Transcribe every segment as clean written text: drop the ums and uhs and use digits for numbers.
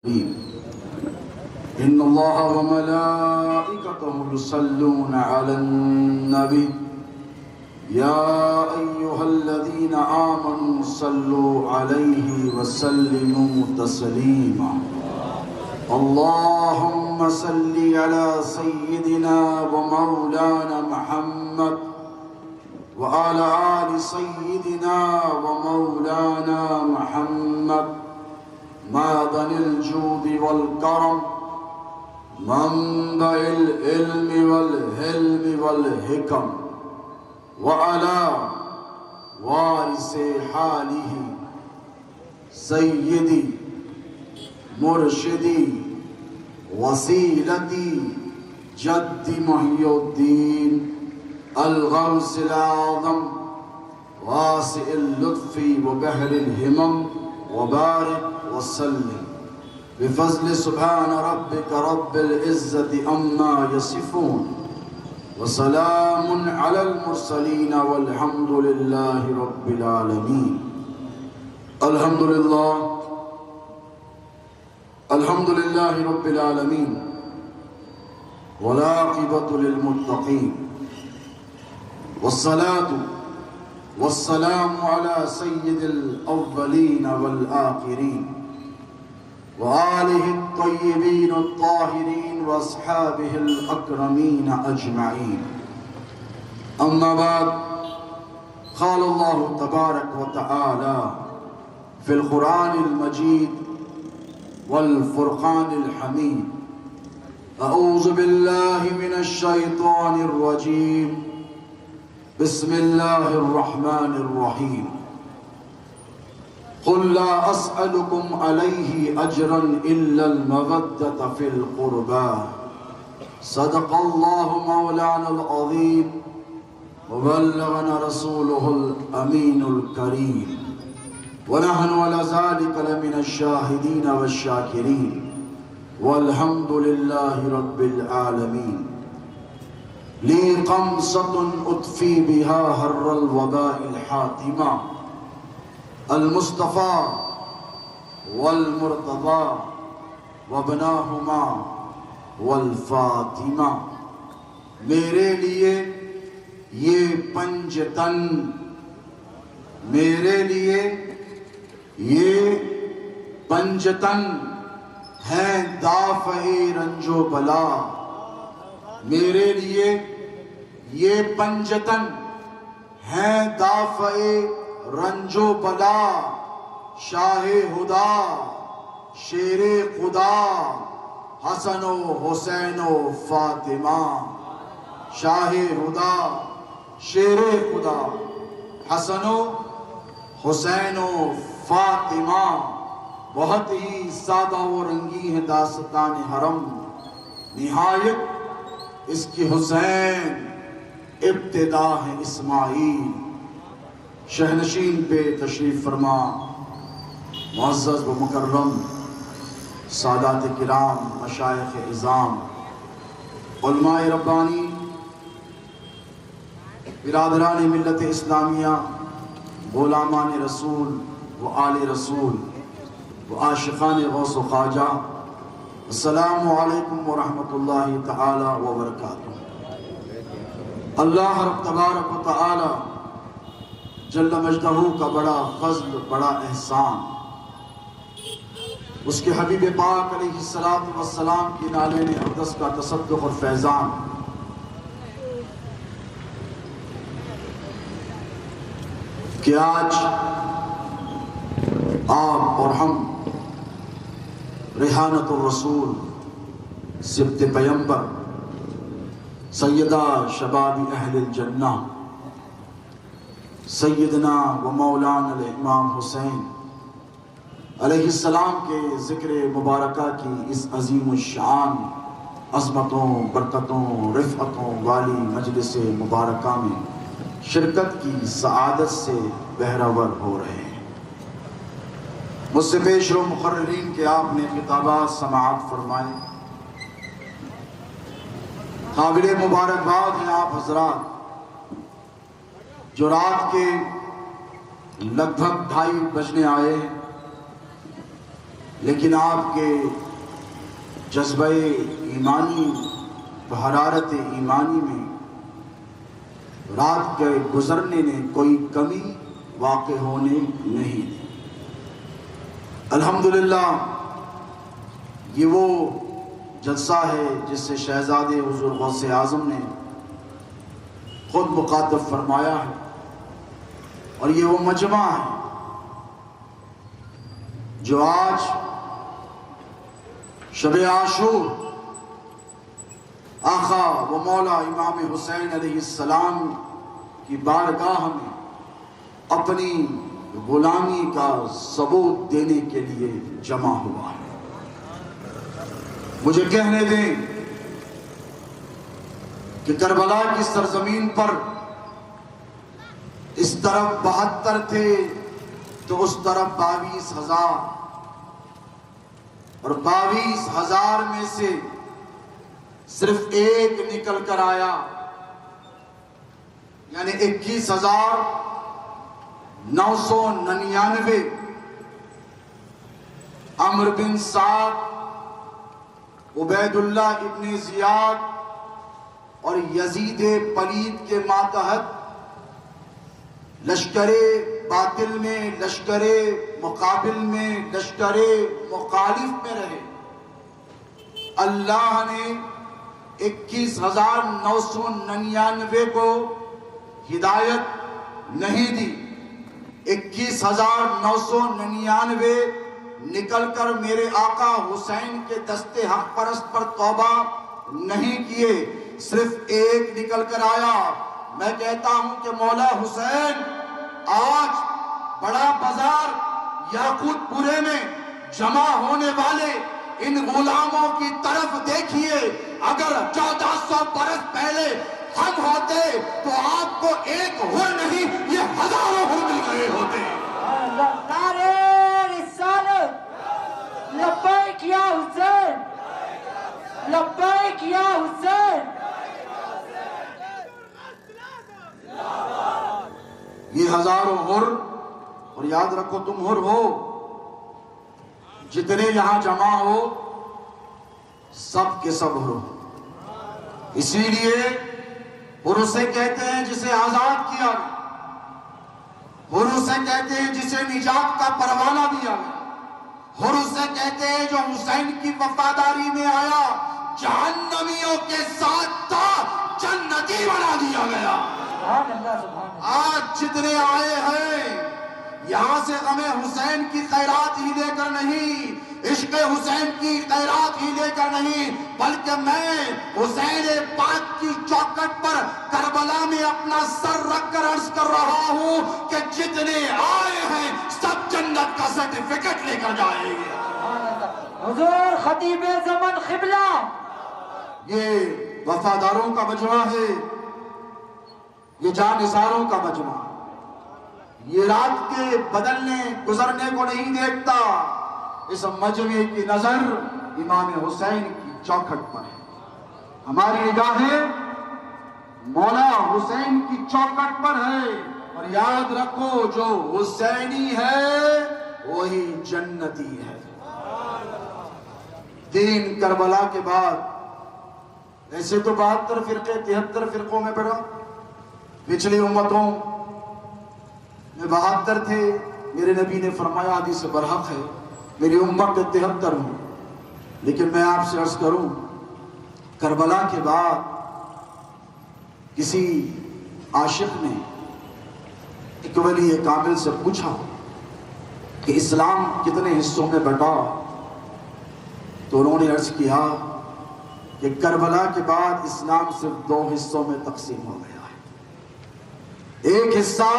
إن الله وملائكته يصلون على النبي يا أيها الذين آمنوا صلوا عليه وسلموا تسليما اللهم صل على سيدنا ومولانا محمد وعلى آل سيدنا ومولانا محمد معدن الجود والكرم منبع العلم والحلم والحكم وعلى وارث حاله سيدي مرشدي وسيلتي جد محي الدين الغوث الأعظم واسع اللطف وبحر الهمم وبارك وسلم بفضل سبحان ربك رب العزة عما يصفون وسلام على المرسلين والحمد لله رب العالمين. الحمد لله رب العالمين والعاقبة للمتقين والصلاة والسلام على سيد الأولين والآخرين وآله الطيبين الطاهرين وأصحابه الأكرمين أجمعين. أما بعد، قال الله تبارك وتعالى في القرآن المجيد والفرقان الحميد: أعوذ بالله من الشيطان الرجيم بسم الله الرحمن الرحيم. قل لا أسألكم عليه أجرا إلا المودة في القربى صدق الله مولانا العظيم وبلغنا رسوله الأمين الكريم ونحن على ذلك لمن الشاهدين والشاكرين والحمد لله رب العالمين. لي قمصة أطفي بها هر الوباء الحاتمة المصطفى والمرتضى وابناهما والفاطمہ. میرے لیے یہ پنجتن، میرے لیے یہ پنجتن ہے دافع رنج و بلا. میرے لیے یہ پنجتن ہے دافع رنج و بلا. شاہ خدا شیر خدا حسن و حسین و فاطمہ. شاہ خدا شیر خدا حسن و حسین و فاطمہ. بہت ہی سادہ و رنگی ہے داستان حرم، نہایت اس کی حسین، ابتدا ہے اسماعیل. شہنشین پہ تشریف فرما معزز و مکرم سادات کرام، مشائخ عظام، علماء ربانی، برادران ملت اسلامیہ، غلامان رسول و آل رسول و عاشقان غوث و خواجہ، السلام علیکم ورحمۃ اللہ تعالی وبرکاتہ. اللہ رب تبارک و تعالی جل مجدہ کا بڑا فضل، بڑا احسان، اس کے حبیب پاک علیہ السلام کی نالین اقدس کا تصدق اور فیضان کہ آج آپ اور ہم ریحانت الرسول، سبط پیمبر، سیدہ شباب اہل الجنہ، سیدنا و مولانا الامام حسین علیہ السلام کے ذکر مبارکہ کی اس عظیم الشان، عظمتوں، برکتوں، رفعتوں والی مجلس مبارکہ میں شرکت کی سعادت سے بہرور ہو رہے ہیں. مجھ سے پیش رو مقررین کے آپ نے خطابات سماعت فرمائے. قابل مبارکباد ہیں آپ حضرات جو رات کے لگ بھگ 2:30 بجنے آئے. لیکن آپ کے جذبہ ایمانی و حرارت ایمانی میں رات کے گزرنے نے کوئی کمی واقع ہونے نہیں دی۔ الحمدللہ یہ وہ جلسہ ہے جس سے شہزادے حضور غوث اعظم نے خود مخاطب فرمایا ہے، اور یہ وہ مجمع ہے جو آج شب عاشور آقا و مولا امام حسین علیہ السلام کی بارگاہ میں اپنی غلامی کا ثبوت دینے کے لیے جمع ہوا ہے۔ مجھے کہنے دیں کہ کربلا کی سرزمین پر اس طرف 72 تھے تو اس طرف 22,000، اور 22,000 میں سے صرف ایک نکل کر آیا، یعنی 21,999 عمرو بن سعد، عبید اللہ ابن زیاد اور یزید پلید کے ماتحت لشکر باطل میں، لشکر مقابل میں، لشکر مخالف میں رہے۔ اللہ نے 21,999 کو ہدایت نہیں دی، 21,999 نکل کر میرے آقا حسین کے دستے حق پرست پر توبہ نہیں کیے، صرف ایک نکل کر آیا۔ میں کہتا ہوں کہ مولا حسین آج بڑا بازار یاقوت پورے میں جمع ہونے والے ان غلاموں کی طرف دیکھیے، اگر 1400 برس پہلے ہم ہوتے تو آپ کو ایک ہر نہیں یہ ہزاروں ہر مل گئے ہوتے۔ نعرہ رسالت، لبیک یا حسین، لبیک یا حسین۔ یہ ہزاروں ہر، اور یاد رکھو تم ہر ہو، جتنے یہاں جمع ہو سب کے سب ہر ہو۔ اسی لیے ہر اسے کہتے ہیں جسے آزاد کیا گیا، ہر اسے کہتے ہیں جسے نجات کا پروانہ دیا گیا، ہر اسے کہتے ہیں جو حسین کی وفاداری میں آیا، جہنمیوں کے ساتھ تھا، جنتی بنا دیا گیا۔ آج جتنے آئے ہیں یہاں سے غم حسین کی خیرات ہی لے کر نہیں، عشق حسین کی خیرات ہی لے کر نہیں، بلکہ میں حسین پاک کی چوکھٹ پر کربلا میں اپنا سر رکھ کر عرض کر رہا ہوں کہ جتنے آئے ہیں سب جنت کا سرٹیفکیٹ لے کر جائیں گے۔ حضور خطیب زمن قبلہ، یہ وفاداروں کا مجمع ہے، یہ جانثاروں کا مجمع، یہ رات کے بدلنے گزرنے کو نہیں دیکھتا۔ اس مجمع کی نظر امام حسین کی چوکھٹ پر ہے، ہماری نگاہیں مولا حسین کی چوکھٹ پر ہے، اور یاد رکھو جو حسینی ہے وہی جنتی ہے۔ دین کربلا کے بعد ایسے تو 72 فرقے 73 فرقوں میں پڑا، پچھلی امتوں میں 72 تھے، میرے نبی نے فرمایا حدیث برحق ہے میری امت 73 ہوں، لیکن میں آپ سے عرض کروں کربلا کے بعد کسی عاشق نے ایک ولی کامل سے پوچھا کہ اسلام کتنے حصوں میں بٹا، تو انہوں نے عرض کیا کہ کربلا کے بعد اسلام صرف 2 حصوں میں تقسیم ہو گیا ہے، ایک حصہ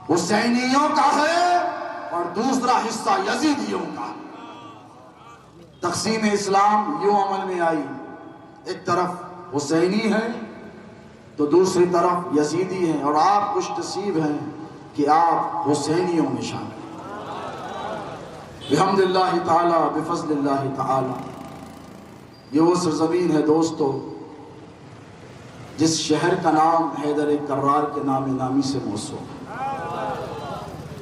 حسینیوں کا ہے اور دوسرا حصہ یزیدیوں کا ہے۔ تقسیم اسلام یوں عمل میں آئی، ایک طرف حسینی ہے تو دوسری طرف یزیدی ہیں، اور آپ خوش نصیب ہیں کہ آپ حسینیوں میں شامل ہیں۔ بحمد اللہ تعالی، بفضل اللہ تعالی، یہ وہ سرزمین ہے دوستو جس شہر کا نام حیدر کرار کے نام نامی سے موسوم ہے،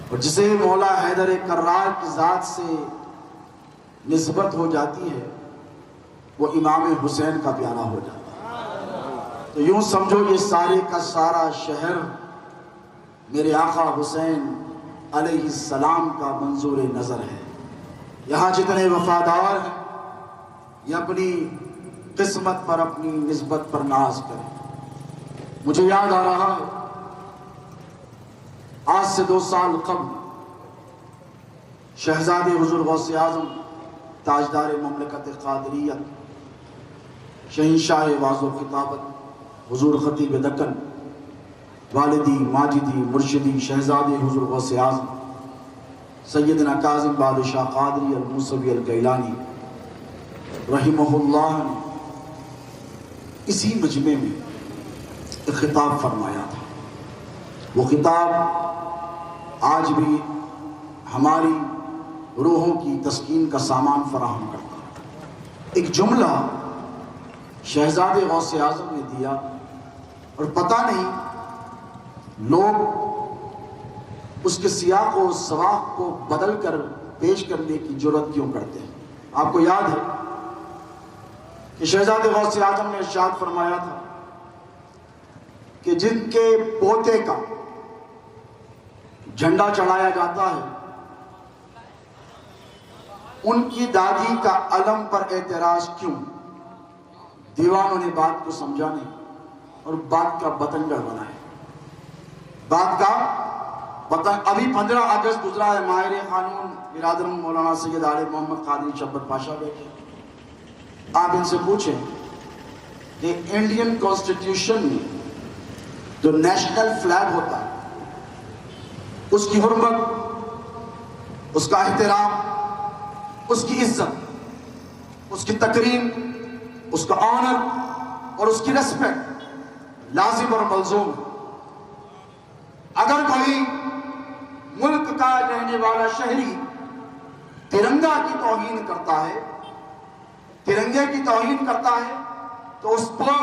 اور جسے مولا حیدر کرار کی ذات سے نسبت ہو جاتی ہے وہ امام حسین کا پیارا ہو جاتا ہے۔ تو یوں سمجھو یہ سارے کا سارا شہر میرے آقا حسین علیہ السلام کا منظور نظر ہے۔ یہاں جتنے وفادار ہیں یہ اپنی قسمت پر اپنی نسبت پر ناز کریں۔ مجھے یاد آ رہا ہے آج سے 2 سال قبل شہزادے حضور غوث اعظم تاجدار مملکت قادریت شہنشاہ واز و خطابت حضور خطیب دکن والدی ماجدی مرشدی شہزادے حضور غوث اعظم سیدنا کاظم بادشاہ قادری الموسوی الگیلانی رحمہ اللہ نے اسی مجمع میں ایک خطاب فرمایا تھا۔ وہ خطاب آج بھی ہماری روحوں کی تسکین کا سامان فراہم کرتا ہے۔ ایک جملہ شہزادے غوث اعظم نے دیا اور پتہ نہیں لوگ اس کے سیاق و سواق کو بدل کر پیش کرنے کی جرات کیوں کرتے ہیں۔ آپ کو یاد ہے کہ شہزادے غوث اعظم نے ارشاد فرمایا تھا کہ جن کے پوتے کا جھنڈا چڑھایا جاتا ہے ان کی دادی کا علم پر اعتراض کیوں؟ دیوانوں نے بات کو سمجھا نہیں اور بات کا بتنگڑ بنایا۔ بات کا ابھی 15 اگست گزرا ہے، ماہر قانون برادر مولانا سید عالم محمد قادری چبت پاشا بیٹھے۔ آپ ان سے پوچھیں کہ انڈین کانسٹیٹیوشن میں جو نیشنل فلیگ ہوتا ہے اس کی حرمت، اس کا احترام، اس کی عزت، اس کی تکریم، اس کا آنر اور اس کی ریسپیکٹ لازم اور ملزوم ہے۔ اگر کوئی ملک کا رہنے والا شہری ترنگا کی توہین کرتا ہے، ترنگے کی توہین کرتا ہے تو اس پر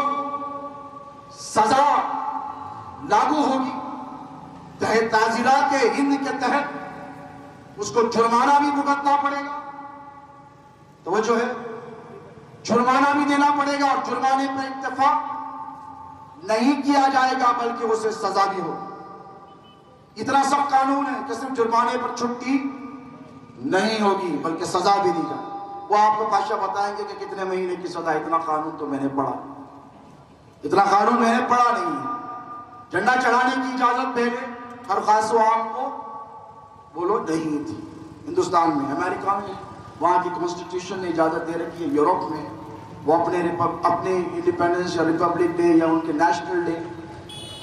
سزا لاگو ہوگی۔ تحت تعزیرات ہند کے تحت اس کو جرمانہ بھی بھگتنا پڑے گا۔ توجہ ہے، جرمانہ بھی دینا پڑے گا اور جرمانے پر اتفاق نہیں کیا جائے گا بلکہ اسے سزا بھی ہو۔ اتنا سخت قانون ہے کہ صرف جرمانے پر چھٹی نہیں ہوگی بلکہ سزا بھی دی جائے۔ وہ آپ کو پاشا بتائیں گے کہ کتنے مہینے کی سزا۔ اتنا قانون تو میں نے پڑھا، اتنا قانون میں نے پڑھا نہیں ہے۔ جھنڈا چڑھانے کی اجازت پہلے ہر خاص و عام کو بولو نہیں تھی ہندوستان میں، امریکہ میں وہاں کی کانسٹیٹیوشن نے اجازت دے رکھی ہے۔ یورپ میں وہ اپنے انڈیپینڈنس یا ریپبلک ڈے یا ان کے national day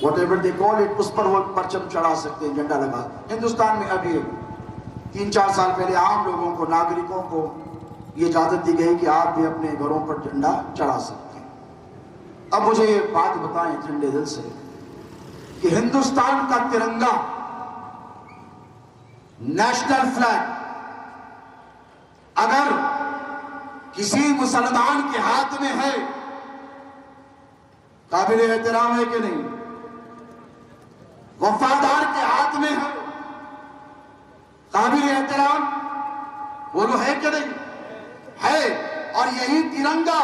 whatever they call it, اس پر وہ پرچم چڑھا سکتے ہیں، جھنڈا لگا۔ ہندوستان میں ابھی 3-4 سال پہلے عام لوگوں کو، ناگرکوں کو یہ اجازت دی گئی کہ آپ بھی اپنے گھروں پر جھنڈا چڑھا سکتے ہیں۔ اب مجھے یہ بات بتائیں ٹھنڈے دل سے کہ ہندوستان کا ترنگا نیشنل فلیگ اگر کسی مسلمان کے ہاتھ میں ہے قابل احترام ہے کہ نہیں؟ وفادار کے ہاتھ میں ہے قابل احترام؟ بولو ہے کہ نہیں؟ ہے۔ اور یہی ترنگا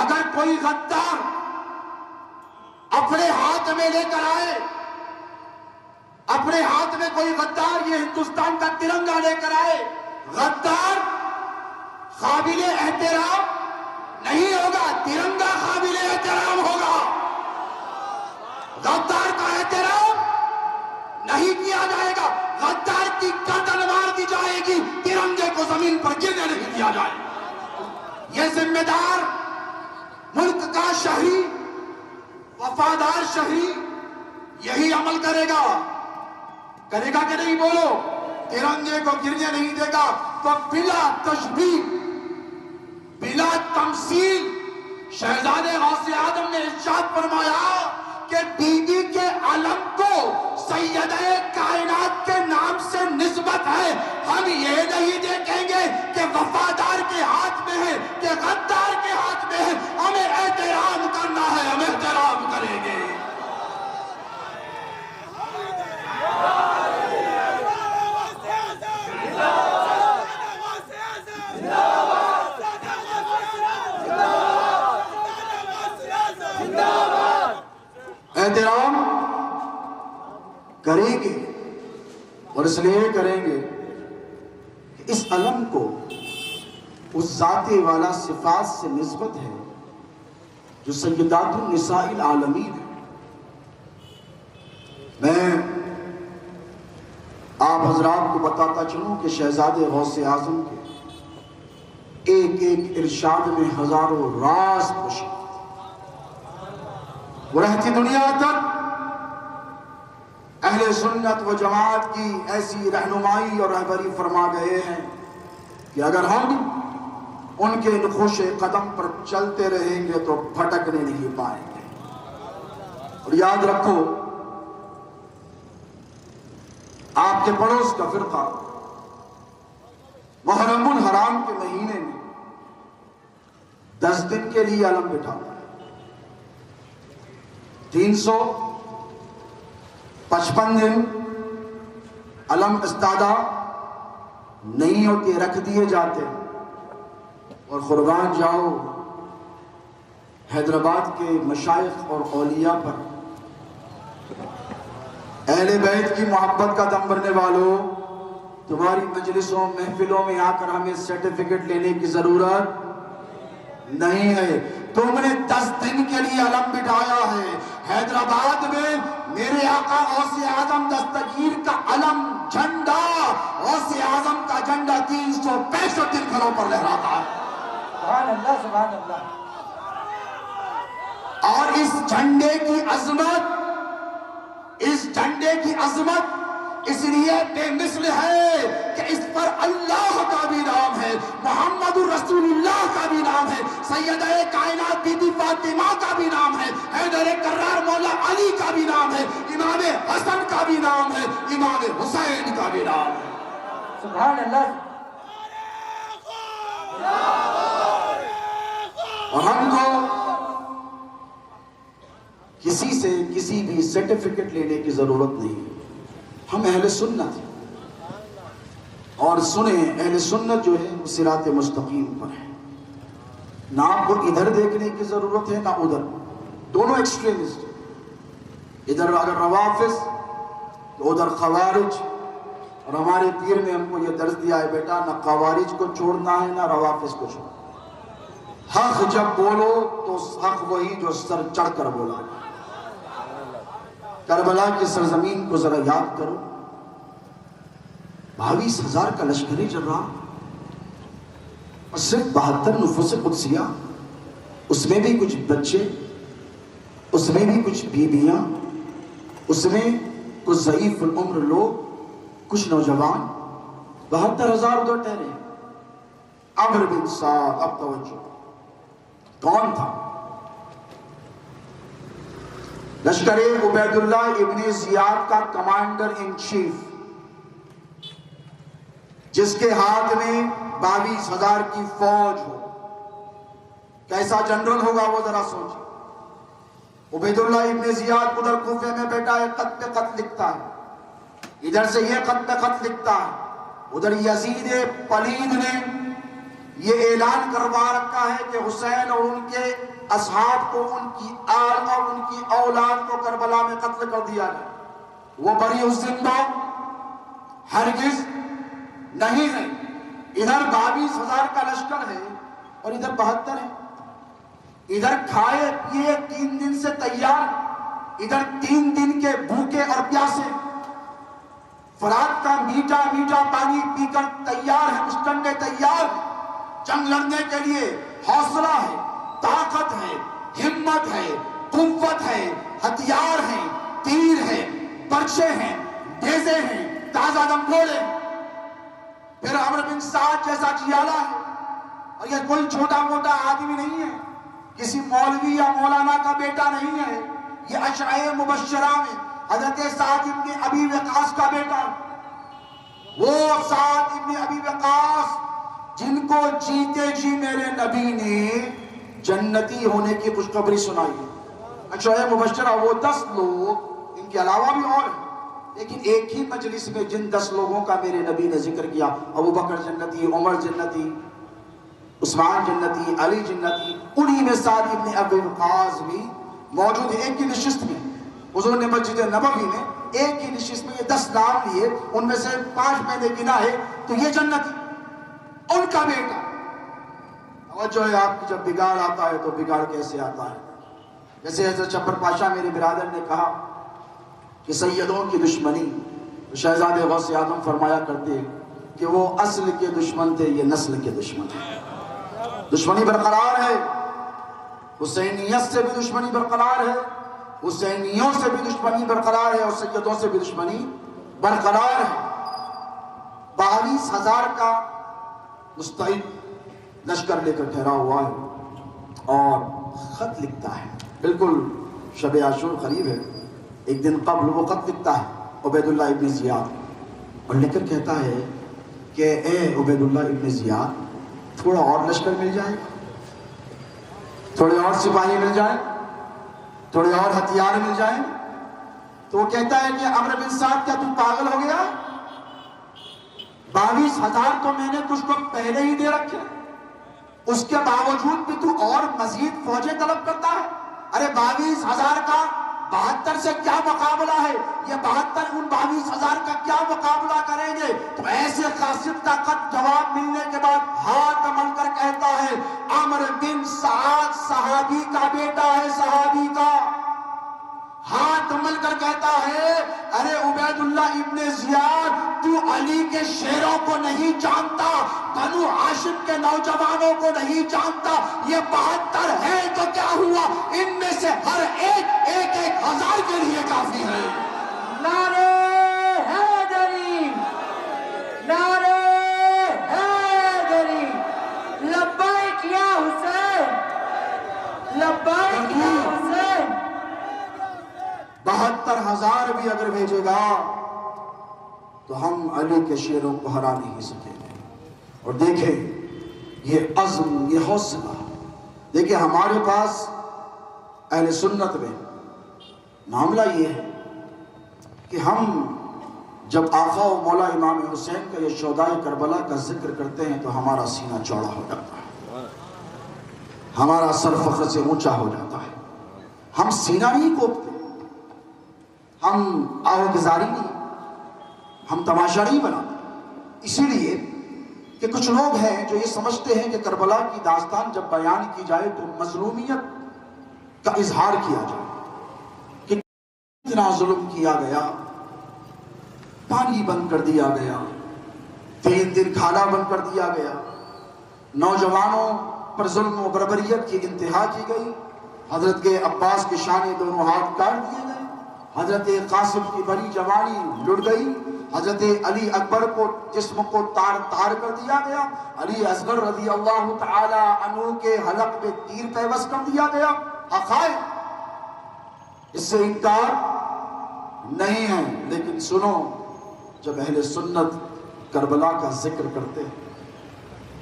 اگر کوئی غدار اپنے ہاتھ میں لے کر آئے، اپنے ہاتھ میں کوئی غدار یہ ہندوستان کا ترنگا لے کر آئے، غدار قابل احترام نہیں ہوگا، ترنگا قابل احترام ہوگا۔ غدار کا احترام نہیں کیا جائے گا، غدار کی گردن مار دی جائے گی، ترنگے کو زمین پر گرنے نہیں دیا جائے گا۔ یہ ذمہ دار ملک کا شہری، وفادار شہری یہی عمل کرے گا کہ نہیں؟ بولو، ترنگے کو گرنے نہیں دے گا۔ تو بلا تشبیہ، بلا تمثیل شہزادے غوث اعظم نے ارشاد فرمایا کہ بی بی کے علم کو سیدہ کائنات کے نام سے نسبت ہے۔ ہم یہ نہیں دیکھیں گے کہ وفادار کے ہاتھ میں ہے کہ غدار کے ہاتھ میں ہے، ہمیں احترام کرنا ہے، ہم احترام کریں گے۔ احترام کریں گے، اور اس لیے کریں گے کہ اس علم کو اس ذات والا صفات سے نسبت ہے جو سیدات النساء العالمین ہے۔ میں آپ حضرات کو بتاتا چلوں کہ شہزادے غوث اعظم کے ایک ایک ارشاد میں ہزاروں راز پوشے، وہ رہتی دنیا تک اہل سنت و جماعت کی ایسی رہنمائی اور رہبری فرما گئے ہیں کہ اگر ہم ان کے نقوش قدم پر چلتے رہیں گے تو بھٹکنے نہیں پائیں گے۔ اور یاد رکھو، آپ کے پڑوس کا فرقہ محرم الحرام کے مہینے میں 10 دن کے لیے علم بٹھاتا ہے، 355 دن علم استادہ نہیں ہوتے، رکھ دیے جاتے، اور قربان جاؤ حیدرآباد کے مشائخ اور اولیاء پر، اہل بیت کی محبت کا دم بھرنے والوں، تمہاری مجلسوں محفلوں میں آ کر ہمیں سرٹیفکیٹ لینے کی ضرورت نہیں ہے۔ تم نے 10 دن کے لیے علم بٹھایا ہے۔ حیدرآباد میں میرے آقا غوث اعظم دستگیر کا علم، جھنڈا، غوث اعظم کا جھنڈا 365 دن گھروں پر لہراتا ہے۔ سبحان اللہ، سبحان اللہ۔ اور اس جھنڈے کی عظمت، اس جھنڈے کی عظمت اس لیے بے مثل ہے کہ اس پر اللہ کا بھی نام ہے، محمد الرسول اللہ کا بھی نام ہے، سیدہ کائنات بی بی فاطمہ کا بھی نام ہے، حیدر کرار مولا علی کا بھی نام ہے، امام حسن کا بھی نام ہے، امام حسین کا بھی نام ہے۔ سبحان اللہ۔ اور ہم کو کسی سے کسی بھی سرٹیفکیٹ لینے کی ضرورت نہیں ہے، ہم اہل سنت ہیں، اور سنیں اہل سنت جو ہے وہ صراط مستقیم پر ہے، نہ آپ کو ادھر دیکھنے کی ضرورت ہے نہ ادھر، دونوں ایکسٹریمسٹ، ادھر اگر روافض تو ادھر خوارج، اور ہمارے پیر نے ہم کو یہ درس دیا ہے، بیٹا نہ خوارج کو چھوڑنا ہے نہ روافض کو چھوڑنا، حق جب بولو تو حق وہی جو سر چڑھ کر بولا۔ کربلا کی سرزمین کو ذرا یاد کرو، 22,000 کا لشکری چل رہا، اور صرف 72 نفوس قدسیہ، اس میں بھی کچھ بچے، اس میں بھی کچھ بیویاں، اس میں کچھ ضعیف العمر لوگ، کچھ نوجوان، 72,000 ادھر ٹھہرے۔ عمرو بن سعد، اب توجہ، کون تھا؟ لشکر عبید اللہ ابن زیاد کا کمانڈر ان چیف، جس کے ہاتھ میں 22,000 کی فوج ہو، کیسا جنرل ہوگا وہ ذرا سوچیں۔ عبید اللہ ابن زیاد ادھر کوفے میں بیٹھا ہے، خط پہ خط لکھتا ہے، ادھر سے یہ خط پہ خط لکھتا ہے، ادھر یزید پلید نے یہ اعلان کروا رکھا ہے کہ حسین اور ان کے اصحاب کو، ان کی آل اور ان کی اولاد کو کربلا میں قتل کر دیا گیا، وہ بری الزندہ ہرگز نہیں ہے۔ ادھر 22,000 کا لشکر ہے اور ادھر 72 ہے، ادھر کھائے پیے 3 دن سے تیار، ادھر 3 دن کے بھوکے اور پیاسے، فرات کا میٹھا میٹھا پانی پی کر تیار ہے، مستنڈے تیار، جنگ لڑنے کے لیے حوصلہ ہے، طاقت ہے، ہمت ہے، قوت ہے، ہتھیار ہیں، تیر ہیں، برچے ہیں، بیزے ہیں، تازہ دم گھوڑے، پھر عمرو بن سعد جیسا جیالہ ہے، اور یہ کوئی چھوٹا موٹا آدمی نہیں ہے، کسی مولوی یا مولانا کا بیٹا نہیں ہے، یہ اشعہ مبشرہ میں حضرت سعد ابن ابی وقاص کا بیٹا، وہ سعد ابن ابی وقاص جن کو جیتے جی میرے نبی نے جنتی ہونے کی خوشخبری سنائی۔ اشعہ مبشرہ وہ 10 لوگ، ان کے علاوہ بھی اور ہیں، لیکن ایک ہی مجلس میں جن 10 لوگوں کا میرے نبی نے ذکر کیا، ابو بکر جنتی، عمر جنتی، عثمان جنتی، علی جنتی، انہی میں سعد ابن ابی وقاص بھی موجود ہے، ایک کی نشست میں۔ حضور نے مسجد نبوی میں ایک ہی نشست میں یہ 10 نام لیے، ان میں سے 5 میں نے گنا ہے تو یہ جنتی، ان کا بیٹا۔ توجہ ہے آپ کی، جب بگاڑ آتا ہے تو بگاڑ کیسے آتا ہے؟ جیسے حضرت چپر پاشا میرے برادر نے کہا کہ سیدوں کی دشمنی، شہزادے غوث اعظم فرمایا کرتے کہ وہ اصل کے دشمن تھے، یہ نسل کے دشمن ہیں۔ دشمنی برقرار ہے، حسینیت سے بھی دشمنی برقرار ہے، حسینیوں سے بھی دشمنی برقرار ہے، اور سیدوں سے بھی دشمنی برقرار ہے۔ 22,000 کا مستعد لشکر لے کر ٹھہرا ہوا ہے اور خط لکھتا ہے، بالکل شب عاشور قریب ہے، ایک دن قبل وہ خط لکھتا ہے عبید اللہ ابن زیاد، اور لکھ کر کہتا ہے کہ اے عبید اللہ ابن زیاد، تھوڑا اور لشکر مل جائے، تھوڑے اور سپاہی مل جائیں، تھوڑے اور ہتھیار مل جائیں۔ تو وہ کہتا ہے کہ عمرو بن سعد کیا تو پاگل ہو گیا؟ 22,000 تو میں نے تجھ کو پہلے ہی دے رکھے، اس کے باوجود بھی تو اور مزید فوجیں طلب کرتا ہے؟ ارے 22,000 کا 72 سے کیا مقابلہ ہے؟ یہ 72 ان 22,000 کا کیا مقابلہ کریں گے؟ تو ایسے قاصد کا خط جواب ملنے کے بعد ہاتھ مل کر کہتا ہے عمرو بن سعد صحابی کا بیٹا ہے، صحابی کا، ہاتھ مل کر کہتا ہے ارے عبید اللہ ابن زیاد، تو علی کے شیروں کو نہیں جانتا، بنو ہاشم کے نوجوانوں کو نہیں جانتا، یہ 72 ہے تو کیا ہوا، ان میں سے ہر ایک 1,000 کے لیے کافی ہے۔ نعرہ حیدری، نعرہ حیدری، لبیک یا حسین، لبیک یا حسین۔ 72,000 بھی اگر بھیجے گا تو ہم علی کے شیروں کو ہرا نہیں سکیں گے۔ اور دیکھیں یہ عزم، یہ حوصلہ، دیکھیں ہمارے پاس اہل سنت میں معاملہ یہ ہے کہ ہم جب آقا و مولا امام حسین کا یہ شہدائے کربلا کا ذکر کرتے ہیں تو ہمارا سینہ چوڑا ہو جاتا ہے، ہمارا سر فخر سے اونچا ہو جاتا ہے۔ ہم سینہ نہیں کوپتے، ہم آہوگزاری نہیں، ہم تماشا نہیں بناتے، اسی لیے کہ کچھ لوگ ہیں جو یہ سمجھتے ہیں کہ کربلا کی داستان جب بیان کی جائے تو مظلومیت کا اظہار کیا جائے کہ اتنا ظلم کیا گیا، پانی بند کر دیا گیا، 3 دن کھانا بند کر دیا گیا، نوجوانوں پر ظلم و بربریت کی انتہا کی گئی، حضرت کے عباس کے شانے دونوں ہاتھ کاٹ دیے گئے، حضرت قاسم کی بڑی جوانی لٹ گئی، حضرت علی اکبر کو جسم کو تار تار کر دیا گیا، علی اصغر رضی اللہ تعالی عنہ کے حلق میں تیر پیوست کر دیا گیا۔ حقائق اس سے انکار نہیں ہے، لیکن سنو، جب اہل سنت کربلا کا ذکر کرتے ہیں،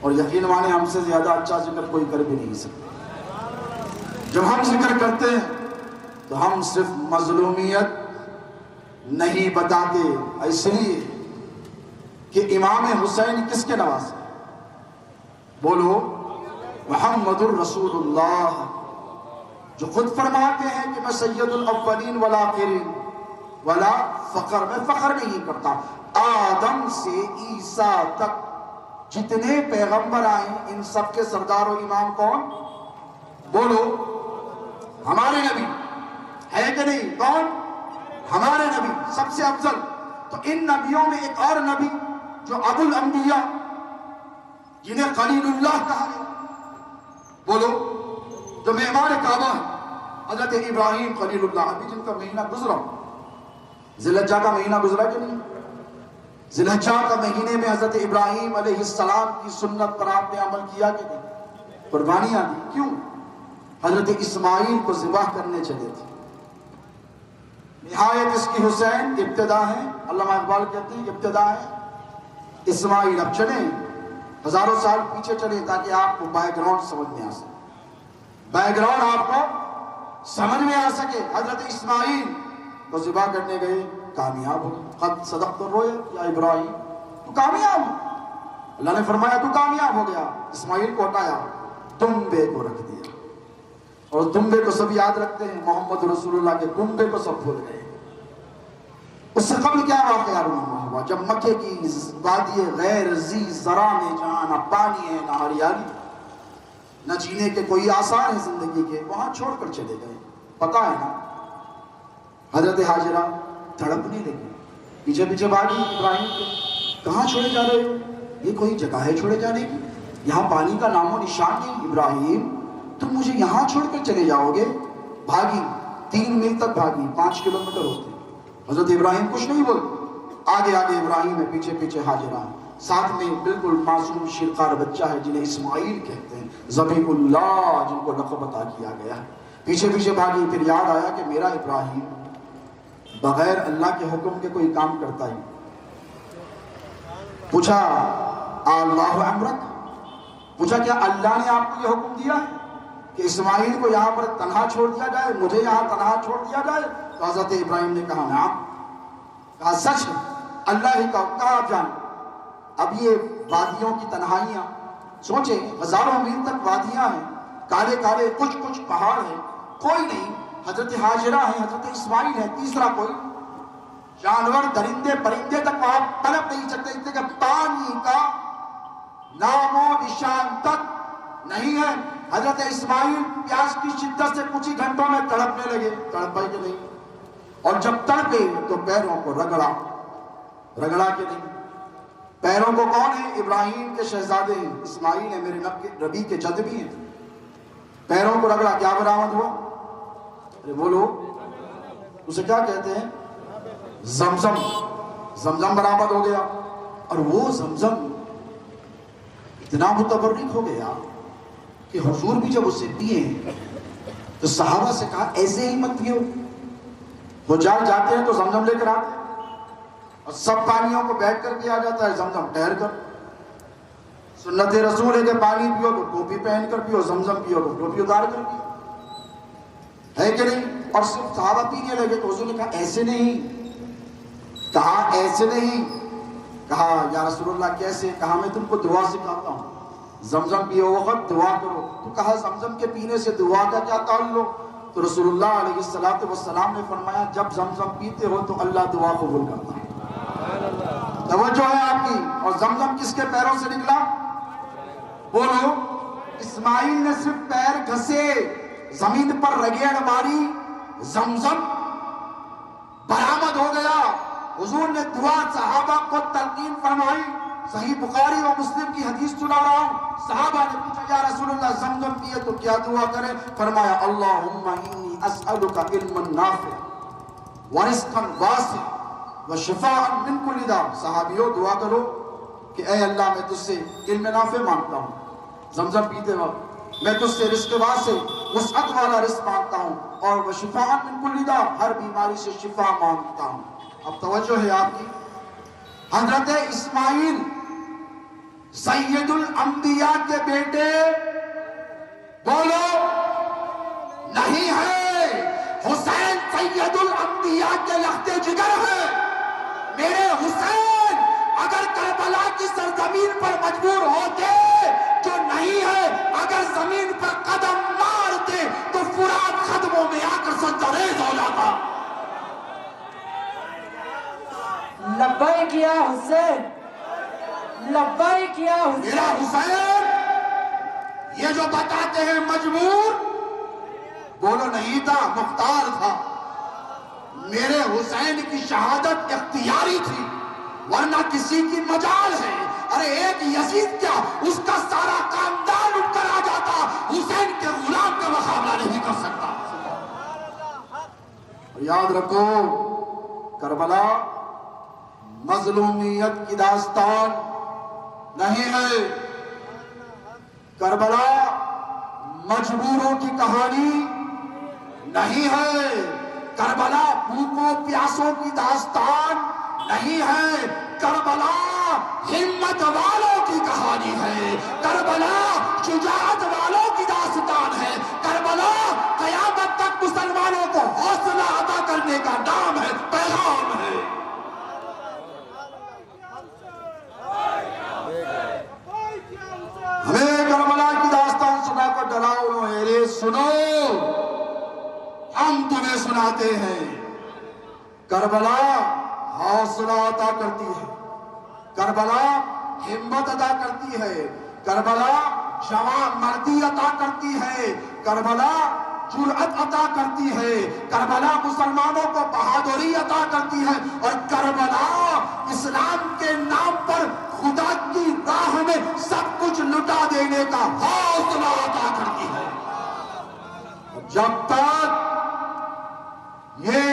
اور یقین مانے ہم سے زیادہ اچھا ذکر کوئی کر بھی نہیں سکتا، جب ہم ذکر کرتے ہیں تو ہم صرف مظلومیت نہیں بتاتے، اس لیے کہ امام حسین کس کے نواسے ہیں؟ بولو محمد الرسول اللہ، جو خود فرماتے ہیں کہ میں سید الاولین والآخرین ولا فخر، میں فخر نہیں کرتا، آدم سے عیسیٰ تک جتنے پیغمبر آئے ان سب کے سردار و امام کون؟ بولو ہمارے نبی ہے کہ نہیں؟ کون؟ ہمارے نبی سب سے افضل۔ تو ان نبیوں میں ایک اور نبی جو ابو الانبیاء، جنہیں خلیل اللہ کہا گیا، بولو، جو معمار کعبہ ہے، حضرت ابراہیم خلیل اللہ، ابھی جن کا مہینہ گزرا، ذی الحجہ کا مہینہ گزرا کہ نہیں؟ ذی الحجہ کا مہینے میں حضرت ابراہیم علیہ السلام کی سنت پر آپ نے عمل کیا کہ نہیں؟ قربانیاں دی، کیوں؟ حضرت اسماعیل کو ذبح کرنے چلے تھے، نہایت اس کی حسین ابتدا ہے، علامہ اقبال کہتے ہیں ابتدا ہے اسماعیل۔ اب چلیں ہزاروں سال پیچھے چلیں تاکہ آپ کو بیک گراؤنڈ سمجھ میں آ سکے، بیک گراؤنڈ آپ کو سمجھ میں آ سکے۔ حضرت اسماعیل کو ذبح کرنے گئے، کامیاب ہو، قد صدقت الرؤیا یا ابراہیم، تو کامیاب ہو، اللہ نے فرمایا تو کامیاب ہو گیا، اسماعیل کو ہٹایا، تنبے کو رکھ دیا، اور دمبے کو سب یاد رکھتے ہیں، محمد رسول اللہ کے دمبے کو سب بھول گئے۔ اس سے قبل کیا واقعہ رونما ہوا؟ جب مکے کی وادی غیر ذی زرع میں جہاں نہ پانی ہے نہ ہریالی، نہ جینے کے کوئی آثار ہیں زندگی کے، وہاں چھوڑ کر چلے گئے۔ پتہ ہے نا، حضرت حاجرہ تڑپنے لگی، پیچھے پیچھے بھاگی ابراہیم کے، کہاں چھوڑے جا رہے ہو؟ یہ کوئی جگہ ہے چھوڑے جانے کی؟ یہاں پانی کا نام و نشان نہیں۔ ابراہیم تم مجھے یہاں چھوڑ کر چلے جاؤ گے؟ بھاگی 3 میل تک بھاگی، 5 کلومیٹر ہوتے۔ حضرت ابراہیم کچھ نہیں بولتے، آگے آگے ابراہیم ہے، پیچھے پیچھے حاجرہ، ساتھ میں بالکل معصوم شیرخوار بچہ ہے جنہیں اسماعیل کہتے ہیں، ذبیح اللہ جن کو لقب عطا کیا گیا ہے۔ پیچھے پیچھے بھاگی، پھر یاد آیا کہ میرا ابراہیم بغیر اللہ کے حکم کے کوئی کام کرتا ہی۔ پوچھا اللہ امرک، پوچھا کیا اللہ نے آپ کو یہ حکم دیا ہے کہ اسماعیل کو یہاں پر تنہا چھوڑ دیا جائے، مجھے یہاں تنہا چھوڑ دیا جائے؟ تو حضرت ابراہیم نے کہا نعم، کہا سچ ہے، اللہ ہی کا کہا آپ جان۔ اب یہ وادیوں کی تنہائیاں سوچیں، ہزاروں میل تک وادیاں ہیں، کالے کالے کچھ کچھ پہاڑ ہیں، کوئی نہیں، حضرت حاجرہ ہیں، حضرت اسماعیل ہے، تیسرا کوئی جانور درندے پرندے تک وہاں پنپ نہیں سکتے، اس لیے کہ پانی کا نام و نشان تک نہیں ہے۔ حضرت اسماعیل پیاس کی شدت سے کچھ ہی گھنٹوں میں تڑپنے لگے، تڑپ پائے کہ نہیں؟ اور جب تڑپے تو پیروں کو رگڑا کہ نہیں؟ پیروں کو کون ہے؟ ابراہیم کے شہزادے ہیں، اسماعیل ہیں، میرے نبی کے جد بھی ہیں۔ پیروں کو رگڑا، کیا برآمد ہوا؟ ارے بولو، اسے کیا کہتے ہیں؟ زمزم، زمزم برآمد ہو گیا۔ اور وہ زمزم اتنا متبرک ہو گیا کہ حضور بھی جب اسے پیے تو صحابہ سے کہا ایسے ہی مت پیو۔ وہ جاتے ہیں تو زمزم لے کر آتے ہیں، اور سب پانیوں کو بیٹھ کر پیا جاتا ہے، زمزم ٹھہر کر۔ سنت رسول ہے کہ پانی پیو تو ٹوپی پہن کر پیو، زمزم پیو تو ٹوپی اتار کر پیو، ہے کہ نہیں؟ اور صرف صحابہ پینے لگے تو حضور نے کہا ایسے نہیں، کہا ایسے نہیں، کہا یا رسول اللہ کیسے؟ کہا میں تم کو دعا سکھاتا ہوں، زمزم پیو وقت دعا کرو۔ تو کہا زمزم کے پینے سے دعا کا کیا تعلق؟ تو رسول اللہ علیہ السلام نے فرمایا جب زمزم پیتے ہو تو اللہ دعا قبول کرتا ہے۔ توجہ ہے آپ کی۔ اور زمزم کس کے پیروں سے نکلا؟ بولو، اسماعیل نے صرف پیر گھسے، زمین پر رگیڑ ماری، زمزم برآمد ہو گیا۔ حضور نے دعا صحابہ کو تلقین فرمائی۔ صحیح بخاری و مسلم کی حدیث سنا رہا ہوں۔ صحابہ نے پوچھا یا رسول اللہ زمزم پیے تو کیا دعا کریں؟ فرمایا اللہم انی اسألک علما نافعا ورزقا واسعا وشفاء من کل داء۔ صحابیوں دعا کرو کہ اے اللہ میں تجھ سے علم نافع مانگتا ہوں زمزم پیتے وقت، میں تجھ سے رزق واسع وسعت والا رزق مانگتا ہوں، اور وشفاء من کل داء، ہر بیماری سے شفا مانگتا ہوں۔ اب توجہ ہے آپ کی۔ حضرت اسماعیل سید الانبیاء کے بیٹے، بولو نہیں ہے، حسین سید الانبیاء کے لخت جگر ہے۔ میرے حسین اگر کربلا کی سرزمین پر مجبور ہوتے جو نہیں ہے، اگر زمین پر قدم مارتے تو فرات قدموں میں آ کر سجدریز ہو جاتا۔ لبیک یا حسین، لبیک یا حسین۔ میرا حسین یہ جو بتاتے ہیں مجبور، بولو نہیں تھا، مختار تھا۔ میرے حسین کی شہادت اختیاری تھی، ورنہ کسی کی مجال ہے۔ ارے ایک یزید کیا، اس کا سارا خاندان اٹھ کر آ جاتا، حسین کے غلام کا مقابلہ نہیں کر سکتا۔ یاد رکھو، کربلا مظلومیت کی داستان نہیں ہے، کربلا مجبوروں کی کہانی نہیں ہے، کربلا بھوکوں پیاسوں کی داستان نہیں ہے، کربلا ہمت والوں کی کہانی ہے، کربلا شجاعت والوں کی داستان ہے، کربلا قیامت تک مسلمانوں کو حوصلہ عطا کرنے کا نام ہے، پیغام ہے۔ ہمیں کربلا کی داستان سنا کر ڈراؤ نہ، سنو ہمیں سناتے ہیں۔ کربلا حوصلہ عطا کرتی ہے، کربلا ہمت عطا کرتی ہے، کربلا جوان مردی عطا کرتی ہے، کربلا جرأت عطا کرتی ہے، کربلا مسلمانوں کو بہادری عطا کرتی ہے، اور کربلا اسلام کے نام پر خدا کی راہ میں سب کچھ لٹا دینے کا حوصلہ عطا کرتی ہے۔ جب تک یہ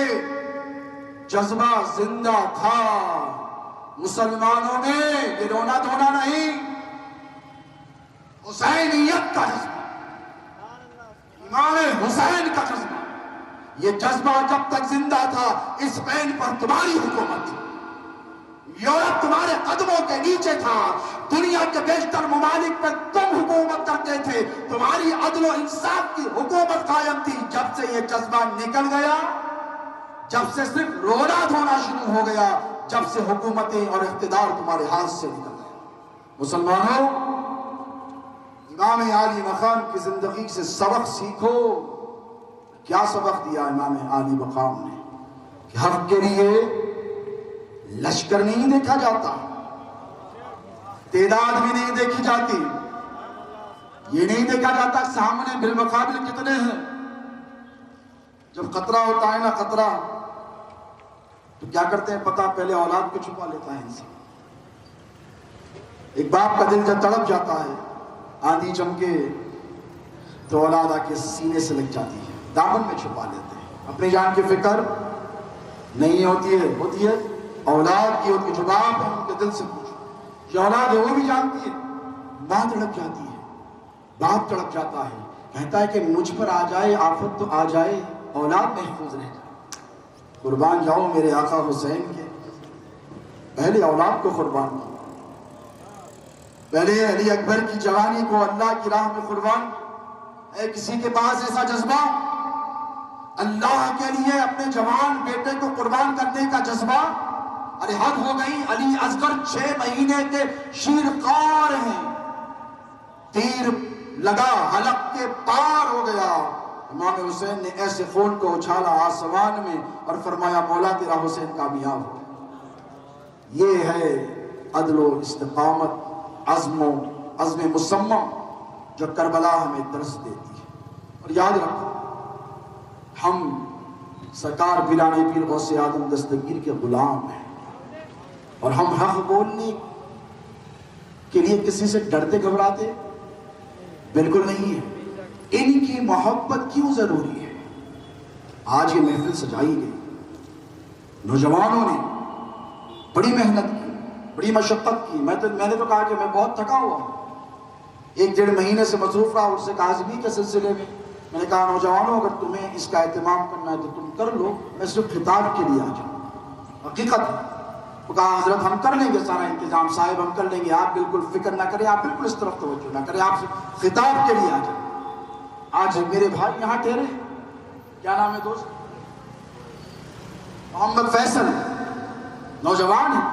جذبہ زندہ تھا مسلمانوں میں، یہ رونا دھونا نہیں، حسینیت کا جذبہ، امام حسین کا جذبہ، یہ جذبہ جب تک زندہ تھا، اسپین پر تمہاری حکومت تھی، یورپ تمہارے قدموں کے نیچے تھا، دنیا کے بیشتر ممالک پر تم حکومت کرتے تھے، تمہاری عدل و انصاف کی حکومت قائم تھی۔ جب سے یہ جذبہ نکل گیا، جب سے صرف رونا دھونا شروع ہو گیا، جب سے حکومتیں اور اقتدار تمہارے ہاتھ سے نکل گئے، مسلمانوں امام عالی مقام کی زندگی سے سبق سیکھو۔ کیا سبق دیا امام عالی مقام نے؟ کہ حق کے لیے لشکر نہیں دیکھا جاتا، تعداد بھی نہیں دیکھی جاتی، یہ نہیں دیکھا جاتا سامنے بالمقابل کتنے ہیں۔ جب خطرہ ہوتا ہے نا خطرہ، تو کیا کرتے ہیں پتہ؟ پہلے اولاد کو چھپا لیتا ہے انسان۔ ایک باپ کا دل جب تڑپ جاتا ہے، آندھی چمکے تو اولاد آ کے سینے سے لگ جاتی ہے، دامن میں چھپا لیتے ہیں، اپنی جان کی فکر نہیں ہوتی ہے اولاد کی ہوتی ہے۔ جو باپ ہے ان کے دل سے پوچھو، جو اولاد ہے وہ بھی جانتی ہے، ماں تڑپ جاتی ہے، باپ تڑپ جاتا ہے، کہتا ہے کہ مجھ پر آ جائے آفت تو آ جائے، اولاد محفوظ رہ جائے۔ قربان جاؤ میرے آقا حسین کے، پہلے اولاد کو قربان کیا، پہلے علی اکبر کی جوانی کو اللہ کی راہ میں قربان۔ ہے کسی کے پاس ایسا جذبہ اللہ کے لیے اپنے جوان بیٹے کو قربان کرنے کا جذبہ؟ ارے حد ہو گئی، علی اصغر 6 مہینے کے شیرخوار ہیں، تیر لگا حلق کے پار ہو گیا، امام حسین نے ایسے خون کو اچھالا آسمان میں اور فرمایا مولا تیرا حسین کامیاب ہو۔ یہ ہے عدل و استقامت، عزم مصمم جو کربلا ہمیں درس دیتی ہے۔ اور یاد رکھو ہم سرکار پیرانی پیر غوث اعظم دستگیر کے غلام ہیں، اور ہم حق بولنے کے لیے کسی سے ڈرتے گھبراتے بالکل نہیں ہے۔ ان کی محبت کیوں ضروری ہے؟ آج یہ محفل سجائی گئی، نوجوانوں نے بڑی محنت کی، بڑی مشقت کی۔ میں نے تو کہا کہ میں بہت تھکا ہوا ہوں، 1-1.5 مہینے سے مصروف رہا اس سے کاظمی کے سلسلے میں نے کہا نوجوانوں اگر تمہیں اس کا اہتمام کرنا ہے تو تم کر لو، میں صرف خطاب کے لیے آ جاؤں۔ حقیقت ہے، تو کہا حضرت ہم کر لیں گے سارا انتظام، صاحب ہم کر لیں گے، آپ بالکل فکر نہ کریں، آپ بالکل اس طرف توجہ نہ کریں، آپ خطاب کے لیے آ جائیں۔ آج میرے بھائی یہاں ٹھہرے، کیا نام ہے دوست؟ محمد فیصل، نوجوان ہیں،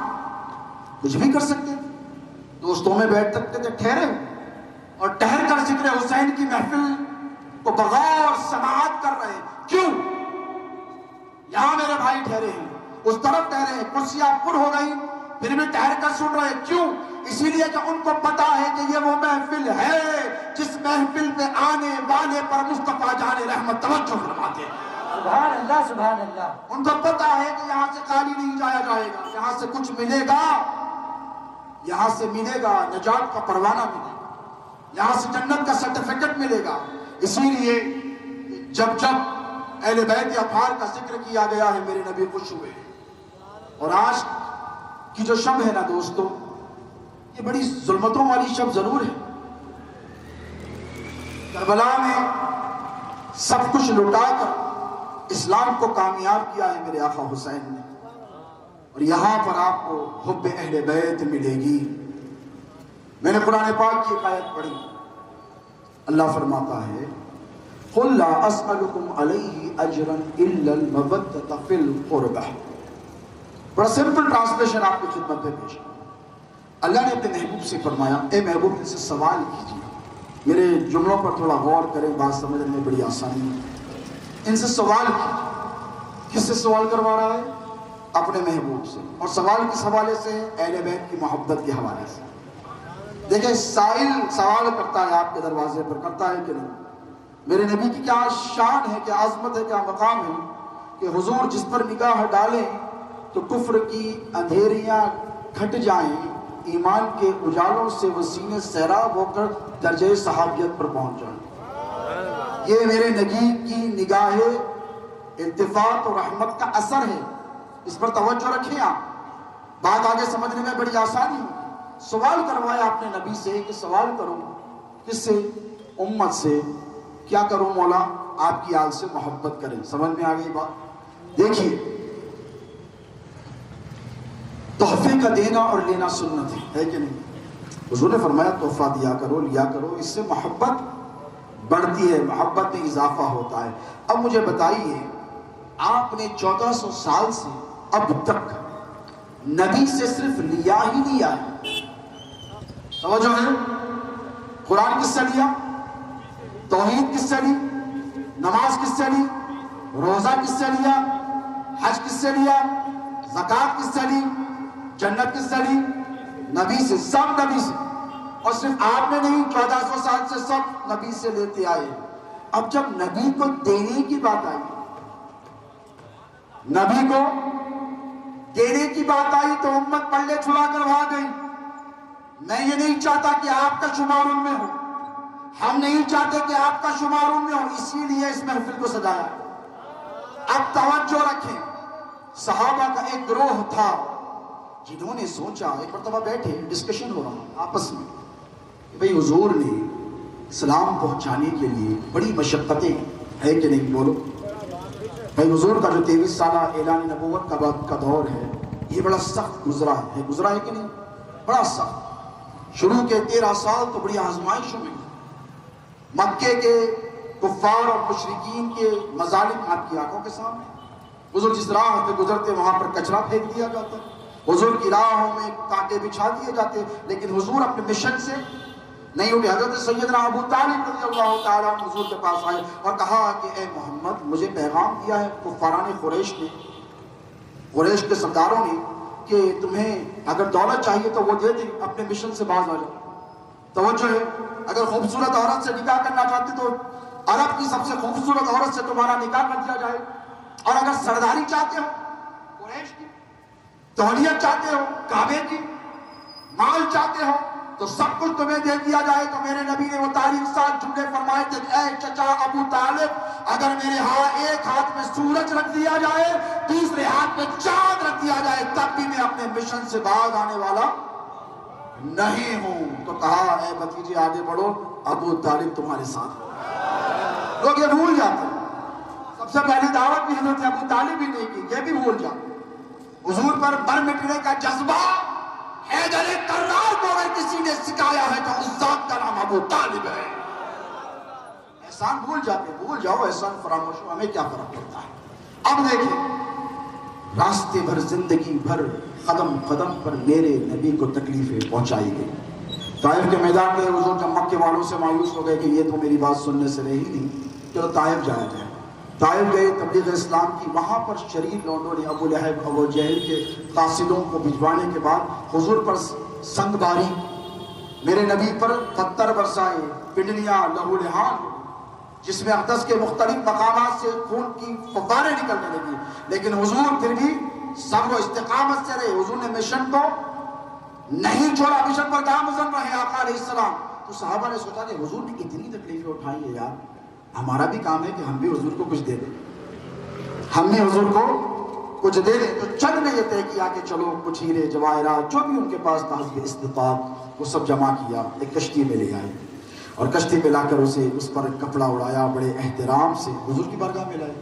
کچھ بھی کر سکتے، دوستوں میں بیٹھ سکتے تھے، ٹھہرے اور ٹہر کر ذکر حسین کی محفل کو بغور سماعت کر رہے ہیں۔ کیوں؟ یہاں میرے بھائی ٹھہرے ہیں، اس طرف ٹھہرے ہیں، کرسیاں پر ہو گئی پھر بھی ٹھہر کر سن رہے ہیں۔ کیوں؟ اسی لیے کہ ان کو پتا ہے کہ یہ وہ محفل ہے جس محفل میں آنے والے پر مصطفیٰ جان رحمت توجہ فرماتے ہیں۔ سبحان اللہ سبحان اللہ۔ ان کو پتا ہے کہ یہاں سے خالی نہیں جایا جائے گا، یہاں سے کچھ ملے گا، یہاں سے ملے گا نجات کا پروانہ ملے گا، یہاں سے جنت کا سرٹیفکیٹ ملے گا۔ اسی لیے جب جب اہل بیت اطہار کا ذکر کیا گیا ہے میرے نبی خوش ہوئے۔ اور آج کی جو شب ہے نا دوستو، یہ بڑی ظلمتوں والی شب ضرور ہے۔ کربلا میں سب کچھ لٹا کر اسلام کو کامیاب کیا ہے میرے آقا حسین نے، اور یہاں پر آپ کو حب اہل بیت ملے گی۔ میں نے قرآن پاک کی آیت پڑھی، اللہ فرماتا ہے قُلْ لَا أَسْأَلُكُمْ عَلَيْهِ أَجْرًا إِلَّا الْمَوَدَّةَ فِي الْقُرْبَى۔ بڑا سمپل ٹرانسلیشن آپ کی خدمت میں پیش۔ اللہ نے اپنے محبوب سے فرمایا اے محبوب ان سے سوال کیجیے، میرے جملوں پر تھوڑا غور کریں، بات سمجھنے میں بڑی آسانی ہے، ان سے سوال کیجیے کس سے سوال کروا رہا ہے؟ اپنے محبوب سے. اور سوال کس حوالے سے؟ اہل بیت کی محبت کے حوالے سے. دیکھیں سائل سوال کرتا ہے آپ کے دروازے پر، کرتا ہے کہ نہیں؟ میرے نبی کی کیا شان ہے، کیا عظمت ہے، کیا مقام ہے کہ حضور جس پر نگاہ ڈالیں تو کفر کی اندھیریاں گھٹ جائیں، ایمان کے اجالوں سے وہ سینے سیراب ہو کر درجہ صحابیت پر پہنچ جائیں. یہ میرے نبی کی نگاہ التفات اور رحمت کا اثر ہے. اس پر توجہ رکھیں. آپ بات آگے سمجھنے میں بڑی آسانی ہے. سوال کروایا آپ نے نبی سے کہ سوال کرو کس سے؟ امت سے. کیا کروں مولا؟ آپ کی آل سے محبت کریں. سمجھ میں آ گئی بات؟ دیکھیے تحفے کا دینا اور لینا سنت ہے کہ نہیں؟ حضور نے فرمایا تحفہ دیا کرو، لیا کرو، اس سے محبت بڑھتی ہے، محبت میں اضافہ ہوتا ہے. اب مجھے بتائیے آپ نے 1400 سال سے اب تک نبی سے صرف لیا ہی لیا ہے. توجہ ہے؟ قرآن کس سے لیا؟ توحید کس سے لی؟ نماز کس سے لی؟ روزہ کس سے لیا؟ حج کس سے لیا؟ زکوٰۃ کس سے لی؟ جنت کس سے لی؟ نبی سے. سب نبی سے. اور صرف آپ نے نہیں، 1400 سال سے سب نبی سے لیتے آئے. اب جب نبی کو دینے کی بات آئی، نبی کو دینے کی بات آئی تو امت پلے چھڑا کر بھاگ گئی. میں یہ نہیں چاہتا کہ آپ کا شمار ان میں ہو، ہم نہیں چاہتے کہ آپ کا شمار ان میں ہو، اسی لیے اس محفل کو سجایا. اب توجہ رکھیں. صحابہ کا ایک گروہ تھا جنہوں نے سوچا، ایک مرتبہ بیٹھے ڈسکشن ہو رہا آپس میں کہ بھئی حضور نے اسلام پہنچانے کے لیے بڑی مشقتیں ہے کہ نہیں؟ بولو بھئی حضور کا جو 23 سالہ اعلان نبوت کا دور ہے یہ بڑا سخت گزرا ہے. گزرا ہے کہ نہیں؟ بڑا سخت. شروع کے 13 سال تو بڑی آزمائشوں میں مکے کے کفار اور مشرکین کے مظالم آپ کی آنکھوں کے سامنے. حضور جس راہ سے گزرتے وہاں پر کچرا پھینک دیا جاتا، حضور کی راہوں میں کانٹے بچھا دیے جاتے، لیکن حضور اپنے مشن سے نہیں اٹھے. حضرت سیدنا ابو طالب رضی اللہ تعالیٰ حضور کے پاس آئے اور کہا کہ اے محمد مجھے پیغام دیا ہے کفاران قریش نے، قریش کے سرداروں نے، کہ تمہیں اگر دولت چاہیے تو وہ دے دیں، اپنے مشن سے باز آ جاؤ. توجہ ہے. اگر خوبصورت عورت سے نکاح کرنا چاہتے تو عرب کی سب سے خوبصورت عورت سے تمہارا نکاح کر دیا جائے. اور اگر سرداری چاہتے ہو قریش کی، تولیت چاہتے ہو کعبے کی، مال چاہتے ہو تو سب کچھ تمہیں دے دیا جائے. تو میرے نبی نے وہ تاریخ سال جملے فرمائے تھے، اے چچا ابو طالب اگر میرے ہاں ایک ہاتھ میں سورج رکھ دیا جائے، دوسرے ہاتھ میں چاند رکھ دیا جائے، تب بھی میں اپنے مشن سے باز آنے والا نہیں ہوں. تو کہا اے بھتیجے آگے بڑھو، ابو طالب تمہارے ساتھ. لوگ یہ بھول جاتے ہیں. سب سے پہلی دعوت بھی حضرت ابو طالب ہی نہیں کی، یہ بھی بھول جاتے. حضور پر بر مٹنے کا جذبہ حیدر کرار کو اگر کسی نے سکھایا ہے تو اس ذات کا نام ابو طالب ہے. احسان بھول جاتے. بھول جاؤ احسان فراموش ہو، ہمیں کیا فرق پڑتا ہے. اب دیکھیں راستے بھر زندگی بھر قدم قدم پر میرے نبی کو تکلیفیں پہنچائی گئی. طائف کے میدان میں حضور جب مکے والوں سے مایوس ہو گئے کہ یہ تو میری بات سننے سے رہی نہیں، چلو طائف جایا جائے. طائف گئے تبلیغ اسلام کی. وہاں پر شریر لوگوں نے ابو لہب ابو جہل کے قاصدوں کو بھجوانے کے بعد حضور پر سنگ باری، میرے نبی پر پتھر برسائے، پنڈلیاں لہو لہان، جس میں اقدس کے مختلف مقامات سے خون کی فواریں نکلنے لگی. لیکن حضور پھر بھی صبر و استقامت سے رہے. حضور نے مشن کو نہیں چھوڑا، مشن پر گامزن رہے آقا علیہ السلام. تو صحابہ نے سوچا کہ حضور نے اتنی تکلیفیں اٹھائی ہے یار، ہمارا بھی کام ہے کہ ہم بھی حضور کو کچھ دے دیں، ہم بھی حضور کو کچھ دے دیں. تو چند نے یہ طے کیا کہ چلو کچھ ہیرے جواہرات جو بھی ان کے پاس تھا حسب استطاعت وہ سب جمع کیا، ایک کشتی میں لے آئے اور کشتی پہ لا کر اس پر کپڑا اڑایا، بڑے احترام سے حضور کی بارگاہ میں لائے.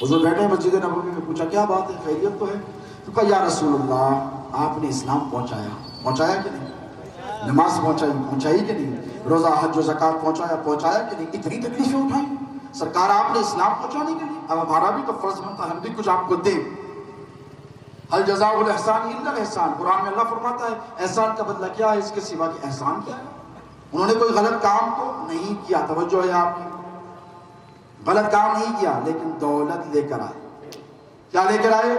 حضور بیٹھے مسجد نبوی میں. پوچھا کیا بات ہے، خیریت تو ہے؟ تو کہا یا رسول اللہ آپ نے اسلام پہنچایا کہ نہیں؟ نماز پہنچائی کہ نہیں؟ روزہ حج و زکوٰۃ پہنچایا کہ نہیں؟ اتنی تکلیفیں اٹھائیں سرکار آپ نے اسلام پہنچانے کے لیے. اب ہمارا بھی تو فرض بنتا ہے ہم بھی کچھ آپ کو دیں. ہل جزاء الاحسان الا الاحسان، قرآن میں اللہ فرماتا ہے احسان کا بدلہ کیا ہے، اس کے سوا کہ احسان کیا ہے. انہوں نے کوئی غلط کام تو نہیں کیا، توجہ ہے آپ کی، غلط کام نہیں کیا، لیکن دولت لے کر آئے. کیا لے کر آئے؟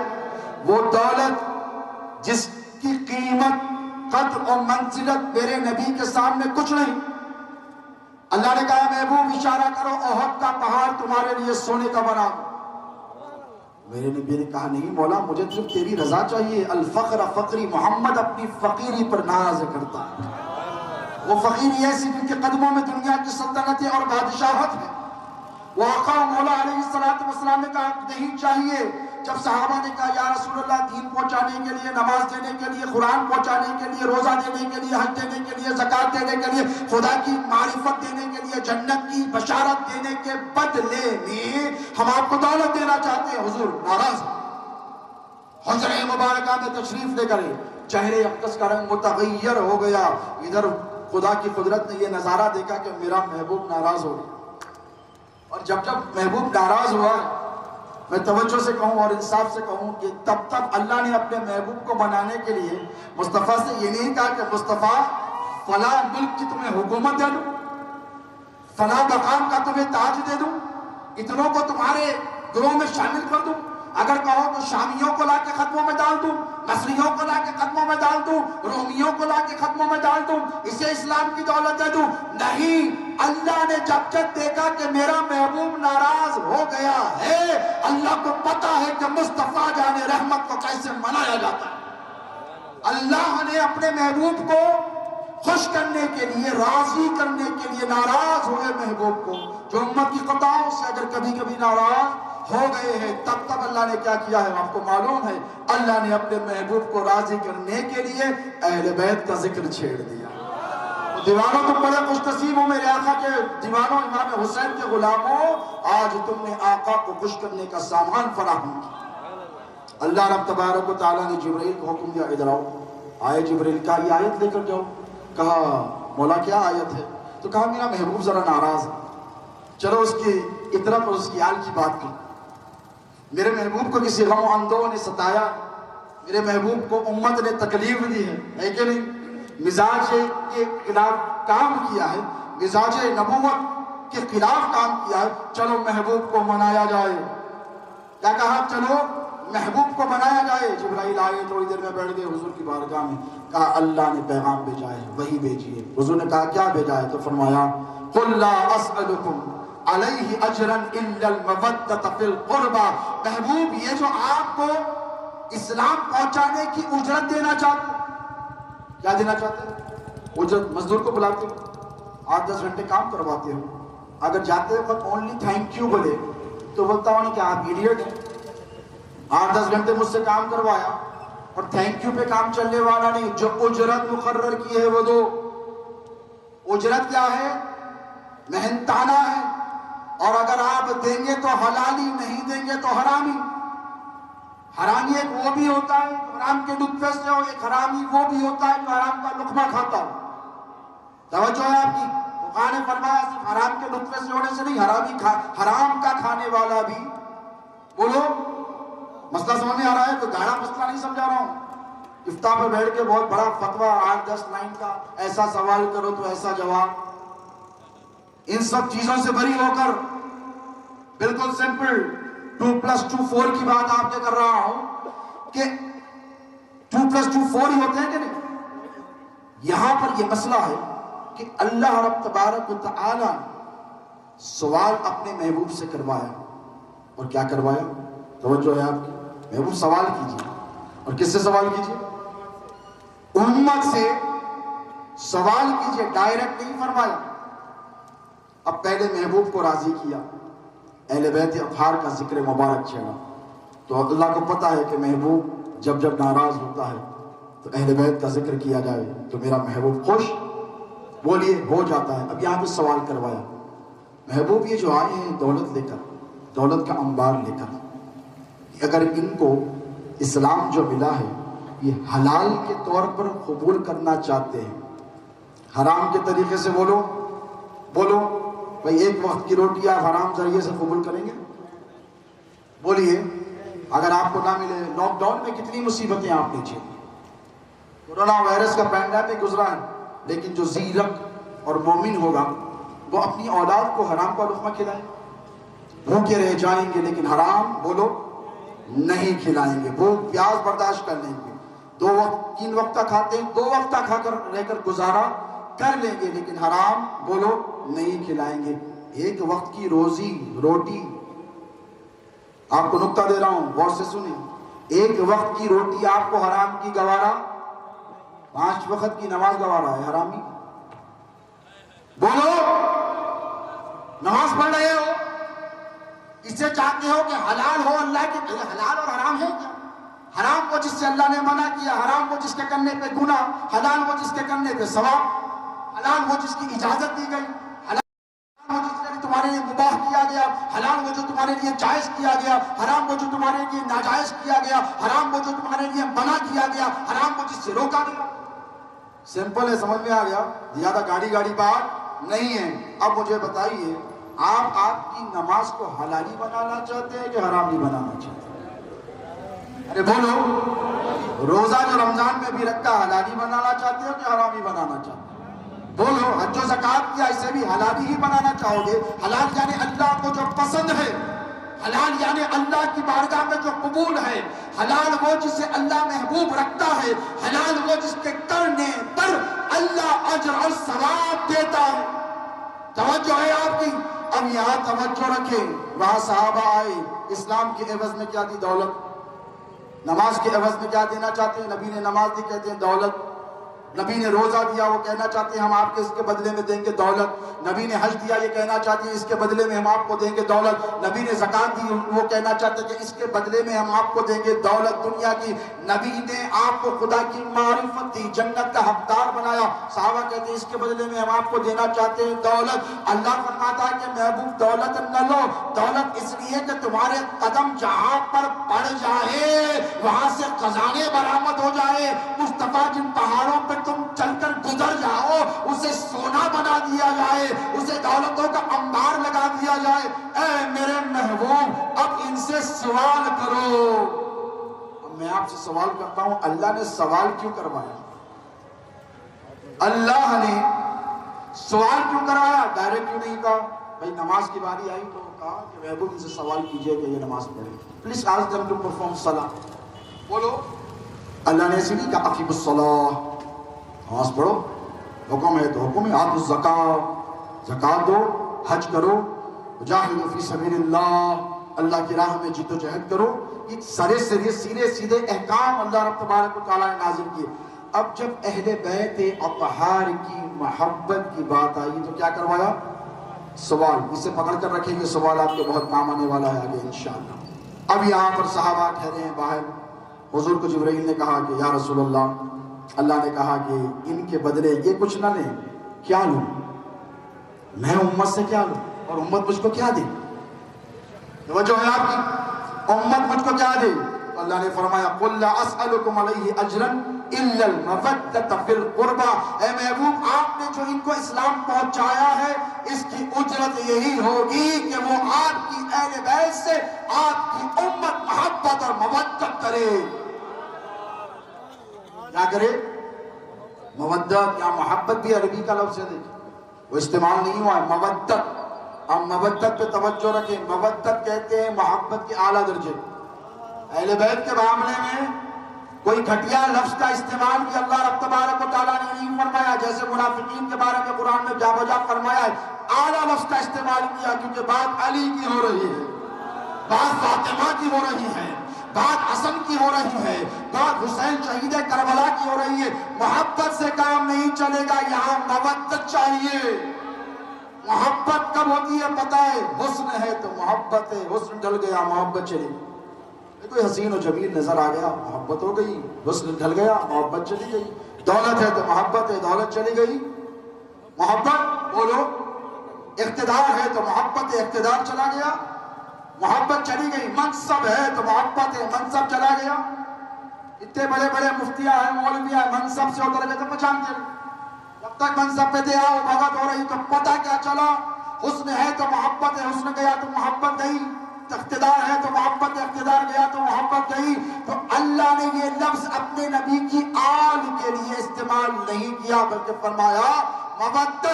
وہ دولت جس کی قیمت قدر اور منزلت میرے نبی کے سامنے کچھ نہیں۔ اللہ نے کہا محبوب اشارہ کرو احد کا پہاڑ تمہارے لیے سونے کا بنا دو۔ میرے نبی نے کہا نہیں مولا مجھے صرف تیری رضا چاہیے۔ الفقر فقری، محمد اپنی فقیری پر ناز کرتا ہے۔ وہ فقیری ایسی جن کے قدموں میں دنیا کی سلطنتیں اور بادشاہت ہے۔ وہ آقا مولا علیہ السلام نے کہا نہیں چاہیے۔ جب صحابہ نے کہا یا رسول اللہ دین پہنچانے کے لیے، نماز دینے کے لیے، قرآن پہنچانے کے لیے، روزہ دینے کے لیے، حج دینے کے لیے، زکوٰۃ دینے کے لیے، خدا کی معرفت دینے کے لیے، جنت کی بشارت دینے کے بدلے میں ہم آپ کو دولت دینا چاہتے ہیں، حضور ناراض۔ حجرہ مبارکہ میں تشریف لے کر چہرے اقدس کا رنگ متغیر ہو گیا۔ ادھر خدا کی قدرت نے یہ نظارہ دیکھا کہ میرا محبوب ناراض ہو گیا۔ اور جب محبوب ناراض ہوا، میں توجہ سے کہوں اور انصاف سے کہوں کہ تب اللہ نے اپنے محبوب کو منانے کے لیے مصطفیٰ سے یہ نہیں کہا کہ مصطفیٰ فلاں ملک کی تمہیں حکومت دے دوں، فلاں مقام کا تمہیں تاج دے دوں، اتنوں کو تمہارے گروہ میں شامل کر دوں۔ اگر کہو تو شامیوں کو لا کے قدموں میں ڈال دوں، مصریوں کو لا کے قدموں میں ڈال دوں، رومیوں کو لا کے قدموں میں ڈال دوں، اسے اسلام کی دولت دے دوں۔ نہیں، اللہ نے جب دیکھا کہ میرا محبوب ناراض ہو گیا ہے، اللہ کو پتا ہے کہ مصطفیٰ جان رحمت کو کیسے منایا جاتا ہے۔ اللہ نے اپنے محبوب کو خوش کرنے کے لیے، راضی کرنے کے لیے ناراض ہوئے محبوب کو، جو امت کی قطاعوں سے اگر کبھی کبھی ناراض ہو گئے ہیں، تب اللہ نے کیا کیا ہے آپ کو معلوم ہے۔ اللہ نے اپنے محبوب کو راضی کرنے کے لیے اہل بیت کا ذکر چھیڑ دیا۔ دیوانوں تم بڑے خوش نصیب ہو میرے آقا کے دیوانوں، امام حسین کے غلاموں، آج تم نے آقا کو خوش کرنے کا سامان فراہم کیا۔ اللہ رب تبارک و تعالیٰ نے جبرائیل کو حکم دیا ادھر آؤ۔ آئے جبرائیل، کہا یہ آیت لے کر جاؤ۔ کہا مولا کیا آیت ہے؟ تو کہا میرا محبوب ذرا ناراض ہے، چلو اس کی اطرت اور اس کی حال کی بات کی۔ میرے محبوب کو کسی غم و اندوہ نے ستایا، میرے محبوب کو امت نے تکلیف دی ہے کہ نہیں؟ مزاج کے خلاف کام کیا ہے، مزاج نبوت کے خلاف کام کیا ہے، چلو محبوب کو منایا جائے۔ کیا کہا؟ چلو محبوب کو منایا جائے۔ جبرائیل آئے، تھوڑی دیر میں بیٹھ گئے حضور کی بارگاہ میں، کہا اللہ نے پیغام بھیجا ہے، وہی بھیجیے۔ حضور نے کہا کیا بھیجا ہے؟ تو فرمایا قُلْ لَا أَسْأَلُكُمْ علیہ اجرا الا المودۃ فی القربى۔ محبوب یہ جو آپ کو اسلام پہنچانے کی اجرت دینا چاہتے ہیں، کیا دینا چاہتے ہیں؟ اجرت۔ مزدور کو بلاتے ہو، 8-10 گھنٹے کام کرواتے ہو، اگر جاتے وقت اونلی تھینک یو بولے تو بولتا ہوں کہ آپ ایڈیٹ ہیں۔ 8-10 گھنٹے مجھ سے کام کروایا اور تھینک یو پہ کام چلنے والا نہیں، جو اجرت مقرر کی ہے وہ دو۔ اجرت کیا ہے؟ محنتانہ ہے، اور اگر آپ دیں گے تو حلالی، نہیں دیں گے تو حرامی۔ حرامی ایک وہ بھی ہوتا ہے حرام کے نطفے سے، اور ایک حرامی وہ بھی ہوتا ہے جو حرام کا لقمہ کھاتا ہو۔ توجہ ہے آپ کی؟ فقہاء نے فرمایا صرف حرام کے نطفے سے ہونے سے نہیں، حرام کا کھانے والا بھی۔ بولو مسئلہ سمجھ میں آ رہا ہے؟ تو گاڑا مسئلہ نہیں سمجھا رہا ہوں۔ افتاح پر بیٹھ کے بہت بڑا فتویٰ 8-10 لائن کا، ایسا سوال کرو تو ایسا جواب، ان سب چیزوں سے بری ہو کر بالکل سمپل 2+2 4 کی بات آپ سے کر رہا ہوں کہ 2+2 4 ہی ہوتے ہیں کہ نہیں؟ یہاں پر یہ مسئلہ ہے کہ اللہ رب تبارک و تعالی سوال اپنے محبوب سے کروایا، اور کیا کروایا؟ توجہ ہے آپ کی؟ محبوب سوال کیجئے، اور کس سے سوال کیجئے؟ امت سے سوال کیجئے، ڈائریکٹ نہیں فرمایا۔ اب پہلے محبوب کو راضی کیا، اہل بیت اطہار کا ذکر مبارک چھیڑا، تو اللہ کو پتا ہے کہ محبوب جب ناراض ہوتا ہے تو اہل بیت کا ذکر کیا جائے تو میرا محبوب خوش بولیے ہو جاتا ہے۔ اب یہاں پہ سوال کروایا، محبوب یہ جو آئے ہیں دولت لے کر، دولت کا انبار لے کر، اگر ان کو اسلام جو ملا ہے یہ حلال کے طور پر قبول کرنا چاہتے ہیں، حرام کے طریقے سے بولو بھئی ایک وقت کی روٹی آپ حرام ذریعے سے قبول کریں گے؟ بولیے اگر آپ کو نہ ملے۔ لاک ڈاؤن میں کتنی مصیبتیں آپ نے جھیلی، کورونا وائرس کا پینڈیمک گزرا ہے، لیکن جو زیرک اور مومن ہوگا وہ اپنی اولاد کو حرام کا لقمہ کھلائے، بھوکے رہ جائیں گے لیکن حرام بولو نہیں کھلائیں گے. بھوک پیاس برداشت کر لیں گے, 3 وقت کھاتے ہیں, 2 وقت کھا کر رہ کر گزارا کر لیں گے, لیکن حرام بولو نہیں کھلائیں گے. ایک وقت کی روزی روٹی, آپ کو نکتہ دے رہا ہوں غور سے سنیں, ایک وقت کی روٹی آپ کو حرام کی گوارا, 5 وقت کی نماز گوارا ہے حرامی. بولو نماز پڑھ رہے ہو, اس سے چاہتے ہو کہ حلال ہو اللہ کے, حلال اور حرام ہے کیا؟ حرام وہ جس سے اللہ نے منع کیا, حرام وہ جس کے کرنے پہ گناہ, حلال وہ جس کے کرنے پہ ثواب, حلال وہ جس کی اجازت دی گئی, حلال وہ جس نے تمہارے لیے مباح کیا گیا, حلال وہ جو تمہارے لیے جائز کیا گیا, حرام وہ جو تمہارے لیے ناجائز کیا گیا, حرام وہ جو تمہارے لیے منع کیا گیا, حرام وہ جس سے روکا گیا. سمپل ہے, سمجھ میں آ گیا, زیادہ گاڑی بات نہیں ہے. اب مجھے بتائیے, آپ کی نماز کو حلالی بنانا چاہتے ہیں کہ حرامی بنانا چاہتے ہیں؟ ارے بولو, روزہ جو رمضان میں بھی رکھا حلالی بنانا چاہتے ہو کہ حرامی بنانا چاہتے ہیں؟ بولو. حج و زکات کیا اسے بھی حلالی ہی بنانا چاہو گے؟ حلال یعنی اللہ کو جو پسند ہے, حلال یعنی اللہ کی بارگاہ میں جو قبول ہے, حلال وہ جسے اللہ محبوب رکھتا ہے, حلال وہ جس کے کرنے پر اللہ اجر اور ثواب دیتا ہے. توجہ ہے آپ کی؟ اب یہاں توجہ رکھیں, وہاں صحابہ آئے, اسلام کے عوض میں کیا دی؟ دولت. نماز کے عوض میں کیا دینا چاہتے ہیں؟ نبی نے نماز دی, کہتے ہیں دولت. نبی نے روزہ دیا, وہ کہنا چاہتے ہیں ہم آپ کے اس کے بدلے میں دیں گے دولت. نبی نے حج دیا, یہ کہنا چاہتے ہیں اس کے بدلے میں ہم آپ کو دیں گے دولت. نبی نے زکات دی, وہ کہنا چاہتے ہیں کہ اس کے بدلے میں ہم آپ کو دیں گے دولت دنیا کی. نبی نے آپ کو خدا کی معرفت دی, جنت کا حقدار بنایا. صحابہ کہتے ہیں اس کے بدلے میں ہم آپ کو دینا چاہتے ہیں دولت. اللہ فرماتا ہے کہ محبوب دولت نہ لو, دولت اس لیے کہ تمہارے قدم جہاں پر پڑ جائے وہاں سے خزانے برآمد ہو جائے. مصطفیٰ جن پہاڑوں پہ تم چل کر گزر جاؤ اسے سونا بنا دیا جائے, اسے دولتوں کا انبار لگا دیا جائے. اے میرے محبوب, اب ان سے سوال کرو. اب میں آپ سے سوال کرتا ہوں, اللہ نے سوال کیوں کروایا؟ اللہ نے سوال کیوں کرایا؟ ڈائریکٹ کیوں نہیں کہا؟ بھائی نماز کی باری آئی تو کہا کہ محبوب ان سے سوال کیجئے کہ یہ نماز پڑھیں. Please ask them to perform salah. بولو. اللہ نے ایسے نہیں کہا اقیم الصلاۃ, نماز پڑھو, حکم ہے تو حکم ہے. آتوا الزکاۃ, زکات دو, حج کرو, جاہدوا فی سبیل اللہ, اللہ کی راہ میں جد و جہد کرو. یہ سارے سیدھے احکام اللہ رب تبارک و تعالیٰ نے نازل کیے. اب جب اہل بیت اطہار کی محبت کی بات آئی تو کیا کروایا؟ سوال. اسے پکڑ کر رکھیں گے, سوال آپ کے بہت کام آنے والا ہے آگے انشاءاللہ. اب یہاں پر صحابہ ٹھہرے ہیں باہر. حضور کو جبرائیل نے کہا کہ یا رسول اللہ, اللہ نے کہا کہ ان کے بدلے یہ کچھ نہ لیں, کیا لوں؟ میں امت سے کیا لوں اور امت مجھ کو کیا دے؟ توجہ ہے آپ کی, امت مجھ کو کیا دے؟ تو اللہ نے فرمایا قُلْ لَا أَسْأَلُكُمْ عَلَيْهِ أَجْرًا إِلَّا الْمَوَدَّةَ فِي الْقُرْبَى. اے محبوب, آپ نے جو ان کو اسلام پہنچایا ہے اس کی اجرت یہی ہوگی کہ وہ آپ کی اہل بیت سے آپ کی امت محبت اور مودت کرے. کیا کرے؟ مودت یا محبت بھی عربی کا لفظ ہے, دیکھیں وہ استعمال نہیں ہوا ہے, مودت. ہم مودت پہ توجہ رکھیں. مودت کہتے ہیں محبت کے اعلیٰ درجے. اہل بیت کے معاملے میں کوئی گھٹیا لفظ کا استعمال بھی اللہ رب تبارک و تعالیٰ نے نہیں فرمایا. جیسے منافقین کے بارے میں قرآن میں جا بجا فرمایا ہے, اعلیٰ لفظ کا استعمال کیا, کیونکہ بات علی کی ہو رہی ہے, بات فاطمہ کی ہو رہی ہے, بات حسن کی ہو رہی ہے, بات حسین شہید کربلا کی ہو رہی ہے. محبت سے کام نہیں چلے گا, یہاں مودت چاہیے. محبت کب ہوتی ہے پتہ ہے؟ حسن ہے تو محبت ہے, حسن ڈل گیا محبت چلی گئی. کوئی حسین و جمیل نظر آ گیا, محبت ہو گئی, حسن ڈھل گیا, محبت چلی گئی. دولت ہے تو محبت ہے, دولت چلی گئی, محبت. بولو. اقتدار ہے تو محبت ہے, اقتدار چلا گیا, محبت چلی گئی. منصب ہے تو محبت ہے, منصب چلا گیا. اتنے بڑے بڑے مفتیاں ہیں, مولویاں ہیں, منصب سے اتر گئے تو پہچان کے جب تک منصب پہ دے آؤ بھگت ہو رہی تو پتہ کیا چلا. حسن ہے تو محبت ہے, حسن گیا تو محبت گئی. اقتدار ہے تو محبت, اقتدار گیا تو محبت گئی. تو اللہ نے یہ لفظ اپنے نبی کی آل کے لیے استعمال نہیں کیا, بلکہ فرمایا مودت.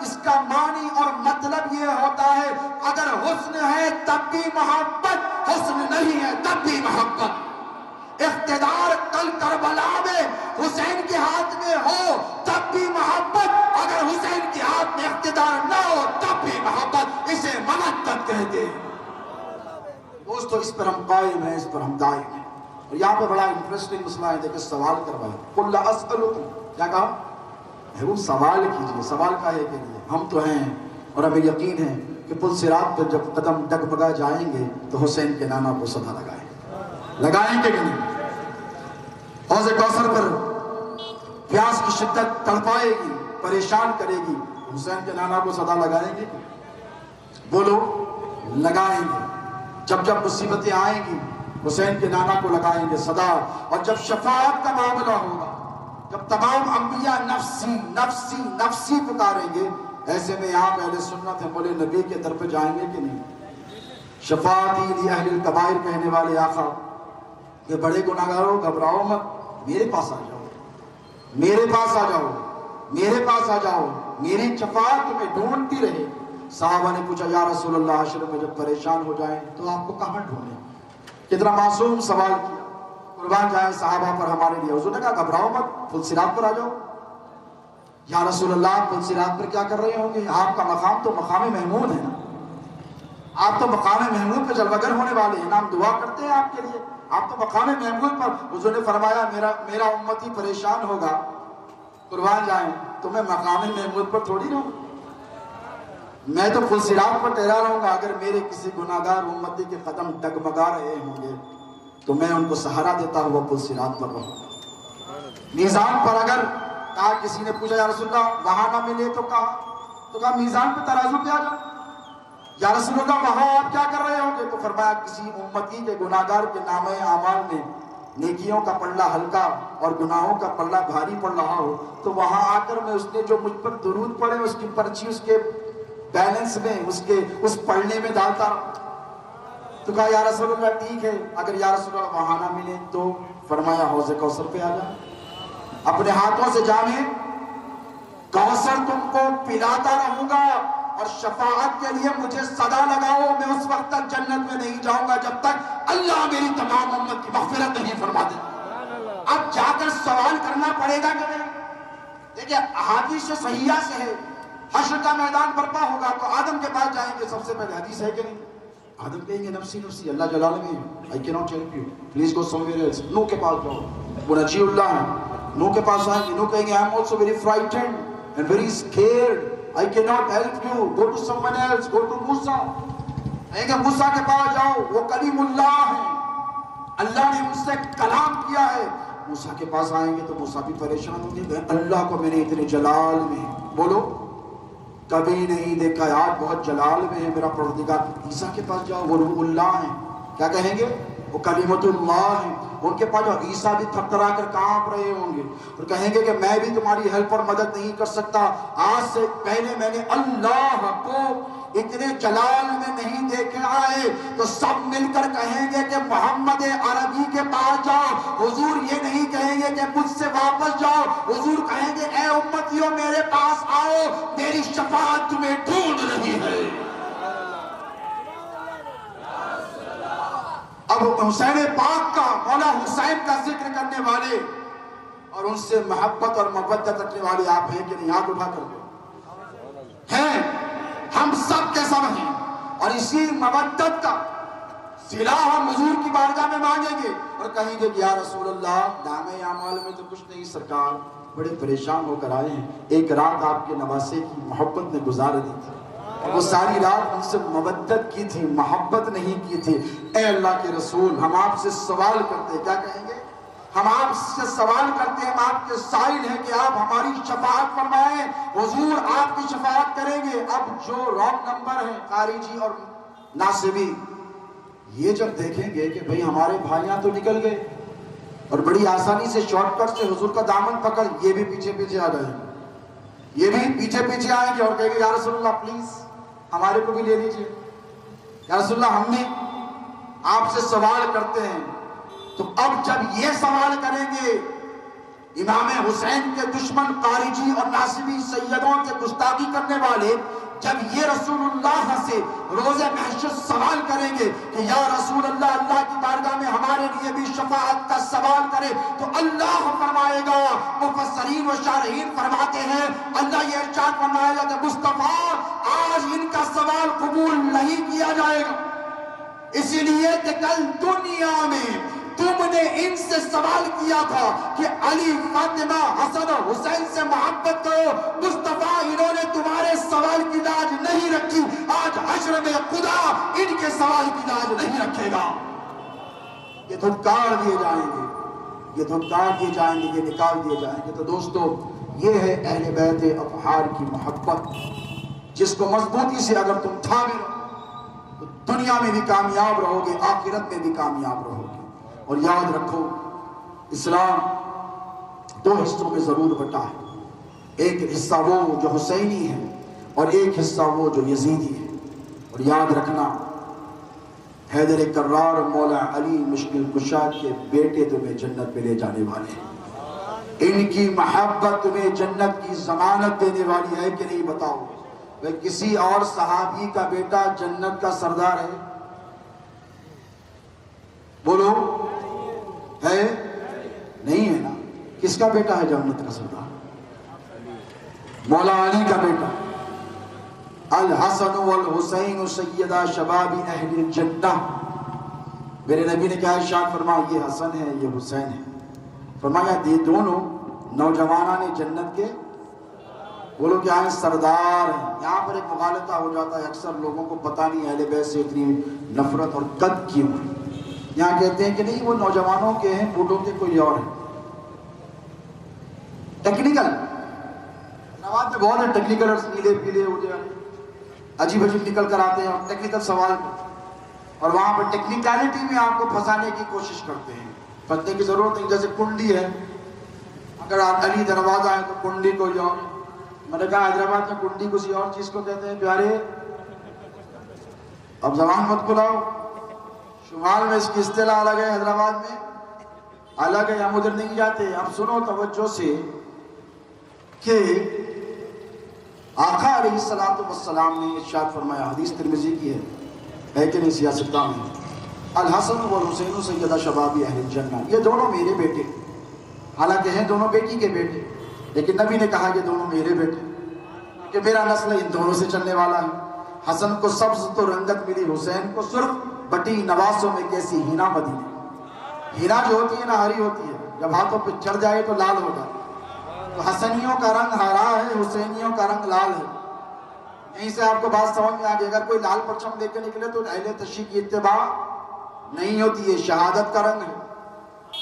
اس کا معنی اور مطلب یہ ہوتا ہے اگر حسن ہے تب بھی محبت, حسن نہیں ہے تب بھی محبت، اقتدار کل کربلا میں حسین کے ہاتھ میں ہو تب بھی محبت، اگر حسین کے ہاتھ میں اقتدار نہ ہو تب بھی محبت، اسے مودت کہتے ہیں۔ دوستو اس پر ہم قائم ہیں، اس پر ہم دائم ہیں۔ اور یہاں پہ بڑا انٹرسٹنگ مسئلہ ہے، دیکھیں سوال کروایا، قُلْ لَا أَسْأَلُكُمْ، کیا کہا؟ محبوب سوال کیجئے، سوال کاہے کے لیے؟ ہم تو ہیں اور ہمیں یقین ہے کہ پل صراط پر جب قدم ڈگمگا جائیں گے تو حسین کے نانا کو صدا لگائیں گے کہ نہیں؟ حوض کوثر پر پیاس کی شدت تڑپائے گی، پریشان کرے گی، حسین کے نانا کو صدا لگائیں گے؟ بولو لگائیں گے۔ جب جب مصیبتیں آئیں گی حسین کے نانا کو لگائیں گے صدا، اور جب شفاعت کا معاملہ ہوگا، جب تمام انبیاء نفسی نفسی نفسی پکاریں گے، ایسے میں آپ اہل سنت ہیں، بولے نبی کے در پہ جائیں گے کہ نہیں؟ شفاعتی لی اہل الکبائر کہنے والے آقا کہ بڑے گناہگاروں گھبراؤ مت، میرے پاس آ جاؤ، میرے پاس آ جاؤ، میرے پاس آ جاؤ، میری شفاعت تمہیں ڈھونڈتی رہے۔ صحابہ نے پوچھا یا رسول اللہ حشر میں جب پریشان ہو جائیں تو آپ کو کہاں ڈھونڈیں؟ کتنا معصوم سوال کیا، قربان جائیں صحابہ پر ہمارے لیے۔ حضور نے کہا گھبراؤ مت، پل صراط پر آ جاؤ۔ یا رسول اللہ پل صراط پر کیا کر رہے ہوں گے؟ آپ کا مقام تو مقام محمود ہے نا، آپ تو مقام محمود پہ جلوگر ہونے والے ہیں نا، ہم دعا کرتے ہیں آپ کے لیے، آپ تو مقام محمود پر۔ حضور نے فرمایا میرا امتی پریشان ہوگا، قربان جائیں تو میں مقام محمود پر تھوڑی رہوں، میں تو پل صراط پر ٹھہرا رہوں گا۔ اگر میرے کسی گناہگار امتی کے قدم ڈگمگا رہے ہوں گے تو میں ان کو سہارا دیتا ہوا پل صراط پر رہوں گا۔ میزان پر اگر کہا، کسی نے پوچھا یا رسول اللہ وہاں نہ ملے تو کہا میزان پہ ترازو پہ آ جاؤ۔ یا رسول اللہ وہاں آپ کیا کر رہے ہوں گے؟ تو فرمایا کسی امتی کے گناہگار کے نامہ اعمال میں نیکیوں کا پلڑا ہلکا اور گناہوں کا پلڑا بھاری پڑ رہا ہو تو وہاں آ کر میں اس نے جو مجھ پر درود پڑے اس کی پرچی اس کے بیلنس میں اس پڑھنے میں ڈالتا۔ تو کہا یا رسول اللہ ٹھیک ہے، اگر یا رسول اللہ وہاں نہ ملے تو فرمایا حوض کوثر پہ آ جا، اپنے ہاتھوں سے جامیں کوثر تم کو پلاتا رہوں گا، اور شفاعت کے لیے مجھے صدا لگاؤ، میں اس وقت تک جنت میں نہیں جاؤں گا جب تک اللہ میری تمام امت کی مغفرت نہیں فرما دیتا۔ اب جا کر سوال کرنا پڑے گا کہ نہیں؟ دیکھیں احادیث صحیحہ سے ہے، حشر کا میدان برپا ہوگا تو آدم کے پاس جائیں گے، سب سے پہلے حدیث ہے کہ نہیں؟ آدم کہیں گے نفسی نفسی، اللہ جلال میں I cannot help you, please go somewhere else۔ نوح کے پاس جاؤ، وہ نجی اللہ ہے، نوح کے پاس آئیں گے، نوح کہیں گے I am also very frightened and very scared, I cannot help you, go to someone else, go to موسیٰ۔ کہیں گے موسیٰ کے پاس جاؤ، وہ کلیم اللہ ہے، اللہ نے ان سے کلام کیا ہے۔ موسیٰ کے پاس آئیں گے تو موسیٰ بھی پریشان ہوں گے، اللہ کو میں نے اتنے جلال میں بولو کبھی نہیں دیکھا، یار بہت جلال میں ہے میرا پروردگار۔ عیسیٰ کے پاس جاؤ، وہ روح اللہ ہیں، کیا کہیں گے؟ وہ کلمت اللہ ہیں، ان کے پاس جاؤ، عیسیٰ بھی تھرتھرا کر کانپ رہے ہوں گے اور کہیں گے کہ میں بھی تمہاری ہیلپ اور مدد نہیں کر سکتا، آج سے پہلے میں نے اللہ کو اتنے جلال میں نہیں دیکھا ہے۔ تو سب مل کر کہیں گے کہ محمد عربی کے پاس جاؤ، حضور یہ نہیں کہیں گے کہ مجھ سے واپس جاؤ، حضور کہیں گے اے امتیوں میرے پاس آؤ، میری شفاعت تمہیں ڈھونڈ رہی ہے۔ اب حسین پاک کا، مولا حسین کا ذکر کرنے والے اور ان سے محبت اور مودت رکھنے والے آپ ہیں کہ نہیں؟ ہاتھ اٹھا کر دو، ہیں، ہم سب کے سب ہیں، اور اسی مودت کا صلہ ہم حضور کی بارگاہ میں مانگیں گے اور کہیں گے کہ یا رسول اللہ نامہ اعمال میں تو کچھ نہیں، سرکار بڑے پریشان ہو کر آئے ہیں، ایک رات آپ کے نواسے کی محبت نے گزار دی تھی، وہ ساری رات ان سے مودت کی تھی، محبت نہیں کی تھی۔ اے اللہ کے رسول ہم آپ سے سوال کرتے، کیا کہیں گے؟ ہم آپ سے سوال کرتے ہیں، ہم آپ کے سائل ہیں کہ آپ ہماری شفاعت فرمائیں، حضور آپ کی شفاعت کریں گے۔ اب جو رانگ نمبر ہیں خارجی اور ناصبی، یہ جب دیکھیں گے کہ بھئی ہمارے بھائیاں تو نکل گئے اور بڑی آسانی سے شارٹ کٹ سے حضور کا دامن پکڑ، یہ بھی پیچھے پیچھے آ جائیں گے، یہ بھی پیچھے پیچھے آئیں گے اور کہیں گے یا رسول اللہ پلیز ہمارے کو بھی لے لیجئے، یا رسول اللہ ہم نے آپ سے سوال کرتے ہیں۔ تو اب جب یہ سوال کریں گے، امام حسین کے دشمن خارجی اور ناصبی سیدوں کے گستاخی کرنے والے جب یہ رسول اللہ سے روز محشر سوال کریں گے کہ یا رسول اللہ، اللہ کی بارگاہ میں ہمارے لیے بھی شفاعت کا سوال کرے، تو اللہ فرمائے گا، مفسرین و شارحین فرماتے ہیں، اللہ یہ ارشاد فرمائے گا کہ مصطفیٰ آج ان کا سوال قبول نہیں کیا جائے گا، اسی لیے کہ کل دنیا میں تم نے ان سے سوال کیا تھا کہ علی، فاطمہ، حسن اور حسین سے محبت کرو، مصطفیٰ انہوں نے تمہارے سوال کی لاج نہیں رکھی، آج حشر میں خدا ان کے سوال کی لاج نہیں رکھے گا۔ یہ دھنکار دیے جائیں گے، یہ دھنکار دیے جائیں گے، یہ نکال دیے جائیں گے۔ تو دوستو، یہ ہے اہل بیت اطہار کی محبت، جس کو مضبوطی سے اگر تم تھامے رہو تو دنیا میں بھی کامیاب رہو گے، آخرت میں بھی کامیاب رہو گے۔ اور یاد رکھو، اسلام دو حصوں میں ضرور بٹا ہے، ایک حصہ وہ جو حسینی ہے اور ایک حصہ وہ جو یزیدی ہے۔ اور یاد رکھنا، حیدر کرار اور مولا علی مشکل کشا کے بیٹے تمہیں جنت میں لے جانے والے ہیں، ان کی محبت تمہیں جنت کی ضمانت دینے والی ہے کہ نہیں؟ بتاؤ، وہ کسی اور صحابی کا بیٹا جنت کا سردار ہے؟ بولو، ہے؟ نہیں ہے نا؟ کس کا بیٹا ہے جنت کا سردار؟ مولا علی کا بیٹا، الحسن والحسین سیدہ شباب اہل الجنہ۔ میرے نبی نے کیا ارشاد فرمایا؟ یہ حسن ہے، یہ حسین ہے، فرمایا یہ دونوں نوجوانان جنت کے، بولو کیا ہیں؟ سردار ہیں۔ یہاں پر ایک مغالطہ ہو جاتا ہے، اکثر لوگوں کو پتہ نہیں اہل بیت سے اتنی نفرت اور قد کیوں ہے۔ یہاں کہتے ہیں کہ نہیں، وہ نوجوانوں کے ہیں، بوڑھوں کے کوئی اور ہیں۔ ٹیکنیکل نواز میں بہت ہے، ٹیکنیکل نیلے پیلے اڑے عجیب عجیب نکل کر آتے ہیں اور ٹیکنیکل سوال اور وہاں پر ٹیکنیکلٹی میں آپ کو پھنسانے کی کوشش کرتے ہیں۔ پھنسنے کی ضرورت نہیں، جیسے کنڈی ہے، اگر علی دروازہ ہے تو کنڈی کوئی اور۔ میں نے کہا حیدرآباد میں کنڈی کسی اور چیز کو کہتے ہیں پیارے، اب زبان مت کھلاؤ، شمال میں اس کی اصطلاح الگ ہے، حیدرآباد میں الگ ہے، ہم ادھر نہیں جاتے۔ اب سنو توجہ سے کہ آقا علیہ السلام نے ارشاد فرمایا، حدیث ترمذی کی ہے کہ نہیں سیاستہ میں، الحسن والحسین سیدہ شباب اہل الجنہ، یہ دونوں میرے بیٹے، حالانکہ ہیں دونوں بیٹی کے بیٹے، لیکن نبی نے کہا کہ دونوں میرے بیٹے، کہ میرا نسل ان دونوں سے چلنے والا ہے۔ حسن کو سبز تو رنگت ملی، حسین کو سرخ بٹی نوازوں میں کیسی ہینا مدینے۔ ہینا جو ہوتی ہے نا، ہری ہوتی ہے، جب ہاتھوں پہ چڑھ جائے تو لال ہو جائے، تو حسنیوں کا رنگ ہرا ہے، حسینیوں کا رنگ لال ہے۔ یہیں سے آپ کو بات سمجھ میں آ گئی، اگر کوئی لال پرچم لے کے نکلے تو اہل تشیع کی اتباع نہیں ہوتی ہے، شہادت کا رنگ ہے،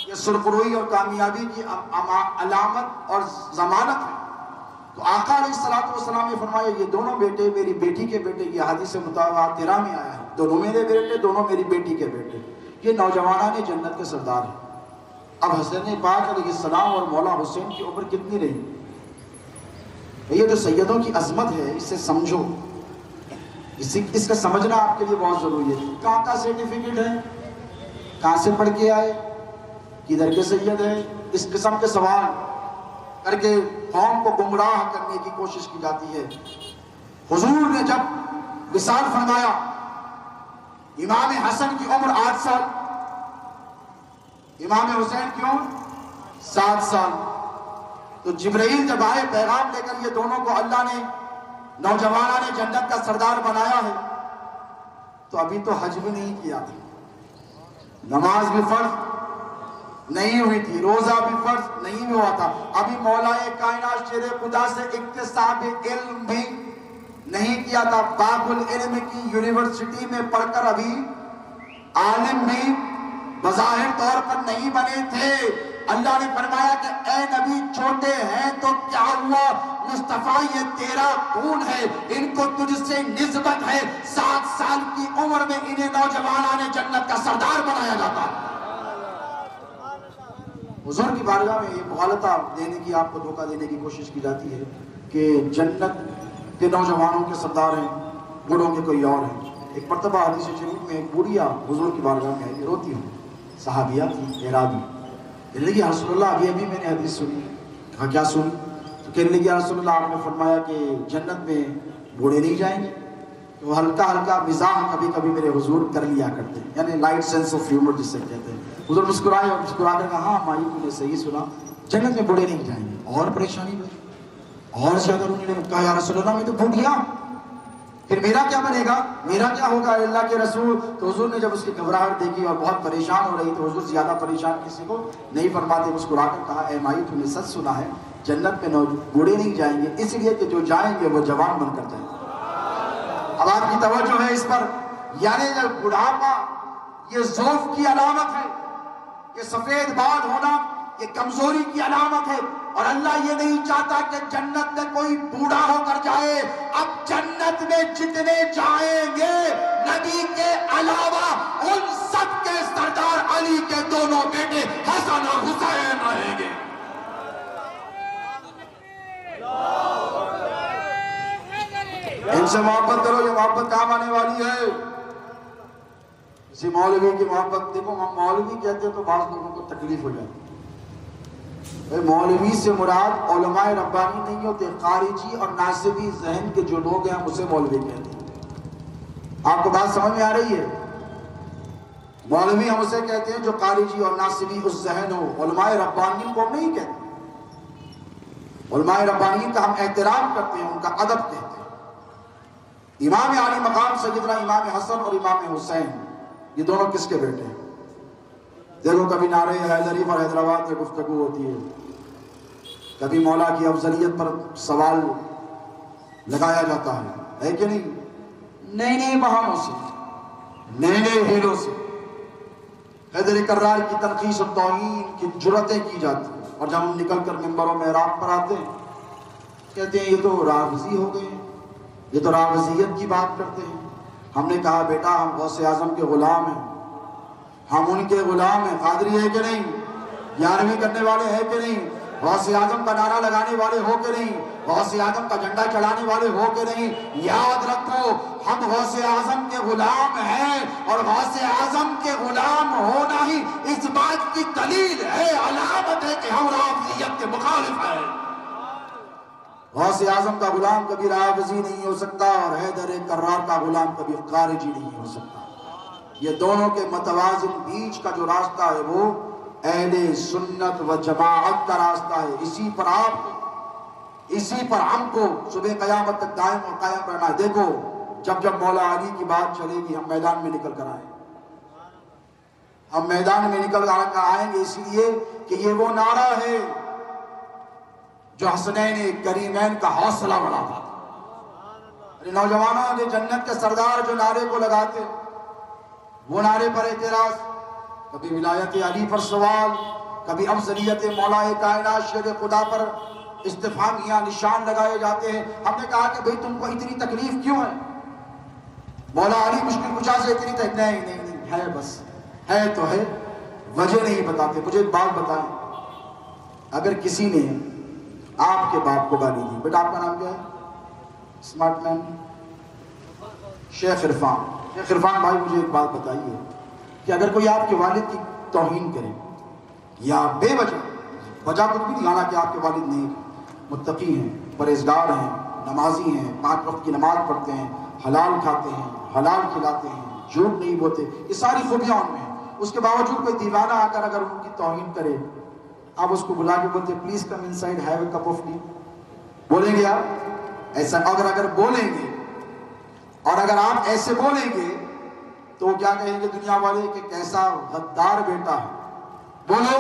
یہ سرخروئی اور کامیابی کی علامت اور ضمانت ہے۔ تو آقا علیہ السلام نے فرمایا یہ دونوں بیٹے میری بیٹی کے بیٹے، یہ حدیث متواترہ میں آیا ہے، دونوں میرے بیٹے، دونوں میری بیٹی کے بیٹے، یہ نوجوانان جنت کے سردار ہیں۔ اب حسین پاک علیہ السلام اور مولا حسین کی عمر کتنی رہی؟ یہ جو سیدوں کی عظمت ہے، اسے سمجھو، اس کا سمجھنا آپ کے لیے بہت ضروری ہے۔ کہاں کا سرٹیفکیٹ ہے، کہاں سے پڑھ کے آئے، کدھر کے سید ہے، اس قسم کے سوال کر کے قوم کو گمراہ کرنے کی کوشش کی جاتی ہے۔ حضور نے جب وصال فرمایا، امام حسن کی عمر 8 سال، امام حسین کی عمر 7 سال، تو جبرائیل جب آئے پیغام لے کر، یہ دونوں کو اللہ نے نوجوانان جنت کا سردار بنایا ہے، تو ابھی تو حج بھی نہیں کیا تھا، نماز بھی فرض نہیں ہوئی تھی، روزہ بھی فرض نہیں ہوا تھا، ابھی مولا کائنات شیر خدا سے اکتساب علم بھی نہیں کیا تھا، باب العلم کی یونیورسٹی میں پڑھ کر ابھی عالم بھی بظاہر طور پر نہیں بنے تھے۔ اللہ نے فرمایا کہ اے نبی چھوٹے ہیں تو کیا ہوا، مصطفیٰ یہ تیرا خون ہے، ان کو تجھ سے نسبت ہے، 7 سال کی عمر میں انہیں نوجوانان جنت کا سردار بنایا جاتا ہے۔ حضور کی بارگاہ میں یہ مغالطہ دینے کی، آپ کو دھوکہ دینے کی کوشش کی جاتی ہے کہ جنت کے نوجوانوں کے سردار ہیں، بوڑھوں کے کوئی اور ہیں۔ ایک مرتبہ حدیث شریف میں ایک بوڑھیا حضور کی بارگاہ میں آئی، روتی ہوں، صحابیہ تھی، اعرابی، کہنے لگی یا رسول اللہ ابھی میں نے حدیث سنی۔ کہا کیا سنی؟ تو کہنے لگی یا رسول اللہ آپ نے فرمایا کہ جنت میں بوڑھے نہیں جائیں گے؟ تو ہلکا ہلکا مزاح کبھی کبھی میرے حضور کر لیا کرتے ہیں، یعنی لائٹ سینس آف ہیومر جسے کہتے ہیں۔ حضور مسکرائے اور مسکرا کر کہا ہاں مائی تم نے صحیح سنا، جنت میں بوڑھے نہیں جائیں گے۔ اور پریشانی بڑھی اور زیادہ رونے لگے، کہا یا رسول اللہ میں تو بوڑھیا، پھر میرا کیا بنے گا، میرا کیا ہوگا اللہ کے رسول؟ تو حضور نے جب اس کی گھبراہٹ دیکھی اور بہت پریشان ہو رہی تو حضور زیادہ پریشان کسی کو نہیں فرماتے، مسکرا کر کہا اے مائی تم نے سچ سنا ہے، جنت میں بوڑھے نہیں جائیں گے، اس لیے کہ جو جائیں گے وہ جوان بن کر جائیں گے۔ اب آپ کی توجہ ہے اس پر، یعنی جب بڑھاپا یہ ضعف کی علامت ہے، یہ سفید بال ہونا یہ کمزوری کی علامت ہے، اور اللہ یہ نہیں چاہتا کہ جنت میں کوئی بوڑھا ہو کر جائے۔ اب جنت میں جتنے جائیں گے نبی کے علاوہ ان سب کے سردار علی کے دونوں بیٹے حسن اور حسین رہیں گے۔ ان سے محبت کرو، یہ محبت کام آنے والی ہے۔ کسی مولوی کی محبت، دیکھو ہم مولوی کہتے ہیں تو بعض لوگوں کو تکلیف ہو جاتی ہے۔ مولوی سے مراد علماء ربانی نہیں ہوتے، خارجی اور ناصبی ذہن کے جو لوگ ہیں ہم اسے مولوی کہتے ہیں۔ آپ کو بات سمجھ میں آ رہی ہے؟ مولوی ہم اسے کہتے ہیں جو خارجی اور ناصبی اس ذہن ہو، علماء ربانی کو ہم نہیں کہتے۔ علماء ربانی کا ہم احترام کرتے ہیں، ان کا ادب کہتے ہیں۔ امام عالی مقام سیدنا امام حسن اور امام حسین یہ دونوں کس کے بیٹے ہیں؟ دیکھو کبھی نعرہ حیدری پر حیدرآباد میں گفتگو ہوتی ہے، کبھی مولا کی افضلیت پر سوال لگایا جاتا ہے کہ نہیں؟ نئے نئے بہانوں سے، نئے نئے ہیلوں سے حیدر کرار کی تنقیص و توہین کی جرتیں کی جاتی ہیں، اور جب ہم نکل کر منبر و محراب پر آتے ہیں کہتے ہیں یہ تو رافضی ہو گئے ہیں، یہ تو رافضیت کی بات کرتے ہیں۔ ہم نے کہا بیٹا ہم غوث اعظم کے غلام ہیں، ہم ان کے غلام ہیں۔ قادری ہے کہ نہیں؟ گیارہویں کرنے والے ہیں کہ نہیں؟ غوث اعظم کا نعرہ لگانے والے ہو کے نہیں؟ غوث اعظم کا جھنڈا چڑھانے والے ہو کے نہیں؟ یاد رکھو ہم غوث اعظم کے غلام ہیں، اور غوث اعظم کے غلام ہونا ہی اس بات کی دلیل ہے، علامت ہے کہ ہم رافضیت کے مخالف ہیں۔ غوث اعظم کا غلام کبھی رافضی نہیں ہو سکتا، اور حیدر کرار کا غلام کبھی خارجی نہیں ہو سکتا۔ یہ دونوں کے متوازن بیچ کا جو راستہ ہے وہ اہل سنت و جماعت کا راستہ ہے۔ اسی پر آپ کو، اسی پر ہم کو صبح قیامت تک دائم اور قائم رہنا ہے۔ دیکھو جب جب مولا علی کی بات چلے گی ہم میدان میں نکل کر آئیں گے، ہم میدان میں نکل کر آئیں گے، اس لیے کہ یہ وہ نعرہ ہے جو حسنین کریمین کا حوصلہ بڑھاتا تھا۔ نوجوانوں نے جنت کے سردار جو نعرے کو لگاتے وہ نعرے پر اعتراض، کبھی ولایت علی پر سوال، کبھی افضلیت مولا کائنات شیر خدا پر استفہامیہ نشان لگائے جاتے ہیں۔ ہم نے کہا کہ بھئی تم کو اتنی تکلیف کیوں ہے؟ مولا علی مشکل کشا سے اتنی تکلیف نہیں ہے، بس ہے تو ہے، وجہ نہیں بتاتے۔ مجھے ایک بات بتائیں، اگر کسی نے آپ کے باپ کو گالی دی، بیٹا آپ کا نام کیا ہے؟ اسمارٹ مین شیخ عرفان۔ شیخ عرفان بھائی مجھے ایک بات بتائیے کہ اگر کوئی آپ کے والد کی توہین کرے یا بے وجہ کچھ بھی دکھانا کہ آپ کے والد نیک متقی ہیں، پرہیزگار ہیں، نمازی ہیں، 5 وقت کی نماز پڑھتے ہیں، حلال کھاتے ہیں، حلال کھلاتے ہیں، جھوٹ نہیں بولتے، یہ ساری خوبیاں ان میں ہیں، اس کے باوجود کوئی دیوانہ آ کر اگر ان کی توہین کرے، آپ اس کو بلا کے بولتے please come in side have a cup of T, بولیں گے آپ ایسا؟ اگر بولیں گے، اور اگر آپ ایسے بولیں گے تو وہ کیا کہیں گے دنیا والے کہ کیسا غدار بیٹا ہے؟ بولو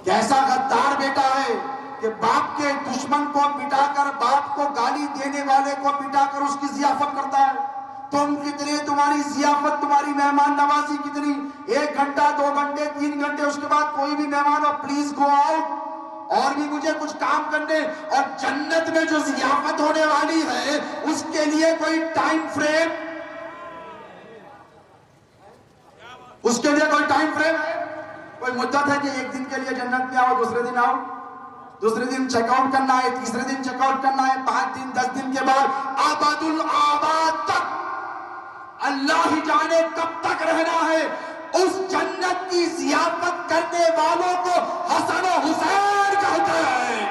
کیسا غدار بیٹا ہے کہ باپ کے دشمن کو مٹا کر، باپ کو گالی دینے والے کو مٹا کر اس کی ضیافت کرتا ہے۔ تم کتنے، تمہاری ضیافت، تمہاری مہمان نوازی کتنی، 1 گھنٹہ 2 گھنٹے 3 گھنٹے، اس کے بعد کوئی بھی مہمان ہو پلیز گو آؤٹ، اور بھی مجھے کچھ کام کرنے۔ اور جنت میں جو ضیافت ہونے والی ہے اس کے لیے کوئی ٹائم فریم، اس کے لیے کوئی ٹائم فریم ہے، کوئی مدت ہے کہ 1 دن کے لیے جنت میں آؤ، دوسرے دن آؤ، دوسرے دن چیک آؤٹ کرنا ہے، تیسرے دن چیک آؤٹ کرنا ہے، 5 دن 10 دن کے بعد آباد الآباد تک، اللہ ہی جانے کب تک رہنا ہے۔ اس جنت کی ضیافت کرنے والوں کو حسن و حسین کہتے ہیں۔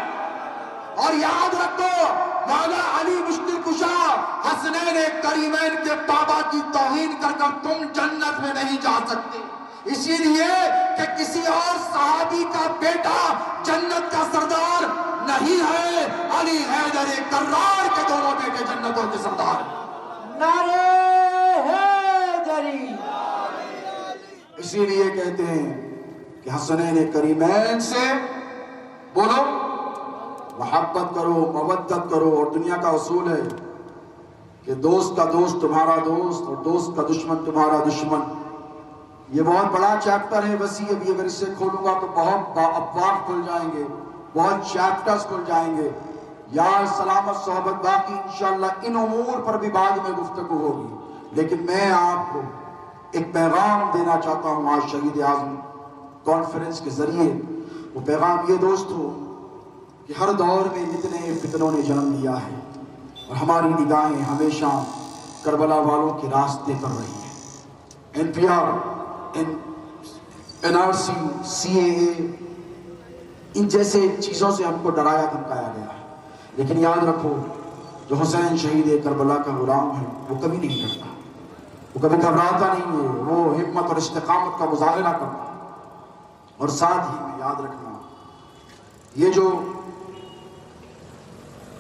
اور یاد رکھو مولا علی مشکل کشا حسنین کریمین کے بابا کی توہین کر کر تم جنت میں نہیں جا سکتے، اسی لیے کہ کسی اور صحابی کا بیٹا جنت کا سردار نہیں ہے، علی حیدر کرار کے دونوں بیٹے جنتوں کے سردار ہیں۔ نعرہ حیدری۔ اسی لیے کہتے ہیں کہ حسنین کریمین سے بولو محبت کرو، مودت کرو، اور دنیا کا اصول ہے کہ دوست کا دوست تمہارا دوست اور دوست کا دشمن تمہارا دشمن۔ یہ بہت بڑا چیپٹر ہے، وسیع، ابھی اگر اسے کھولوں گا تو بہت ابواب کھل جائیں گے، بہت چیپٹرز کھل جائیں گے۔ یار سلامت صحبت باقی انشاءاللہ ان امور پر بھی بعد میں گفتگو ہوگی، لیکن میں آپ کو ایک پیغام دینا چاہتا ہوں آج شہید اعظم کانفرنس کے ذریعے۔ وہ پیغام یہ دوستو کہ ہر دور میں جتنے فتنوں نے جنم لیا ہے اور ہماری نگاہیں ہمیشہ کربلا والوں کے راستے پر رہی ہیں۔ N P R, N R C, C A A, ان جیسے چیزوں سے ہم کو ڈرایا دھمکایا گیا ہے، لیکن یاد رکھو جو حسین شہید کربلا کا غلام ہے وہ کبھی نہیں ڈرتا، وہ کبھی گھبراتا نہیں ہے، وہ ہمت اور استقامت کا مظاہرہ کرتا ہے۔ اور ساتھ ہی میں یاد رکھنا یہ جو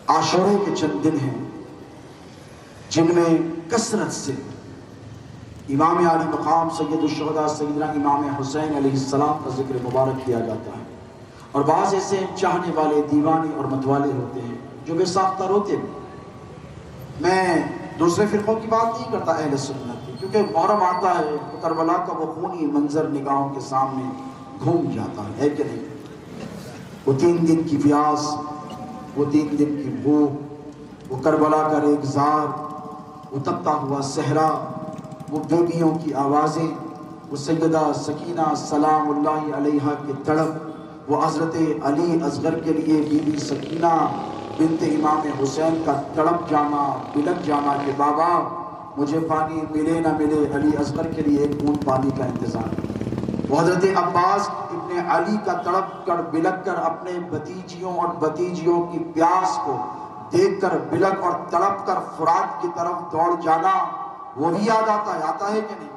عاشورے کے چند دن ہیں جن میں کثرت سے امام علی مقام سید الشہداء سیدنا امام حسین علیہ السلام کا ذکر مبارک کیا جاتا ہے، اور بعض ایسے چاہنے والے دیوانے اور متوالے ہوتے ہیں جو بے ساختہ روتے ہیں۔ میں دوسرے فرقوں کی بات نہیں کرتا اہل سنت کی، کیونکہ محرم آتا ہے تو کربلا کا وہ خونی منظر نگاہوں کے سامنے گھوم جاتا ہے کہ نہیں؟ وہ 3 دن کی پیاس، وہ 3 دن کی بھوک، وہ کربلا کا ریگزار، وہ تپتا ہوا صحرا، وہ بیویوں کی آوازیں، وہ سیدہ سکینہ سلام اللہ علیہا کی تڑپ، وہ حضرت علی اصغر کے لیے بی بی سکینہ بنت امام حسین کا تڑپ جانا، بلک جانا کہ بابا مجھے پانی ملے نہ ملے، علی اصغر کے لیے ایک بوند پانی کا انتظار۔ وہ حضرت عباس ابن علی کا تڑپ کر بلک کر اپنے بھتیجیوں اور بھتیجیوں کی پیاس کو دیکھ کر بلک اور تڑپ کر فرات کی طرف دوڑ جانا، وہ بھی یاد آتا ہے کہ نہیں؟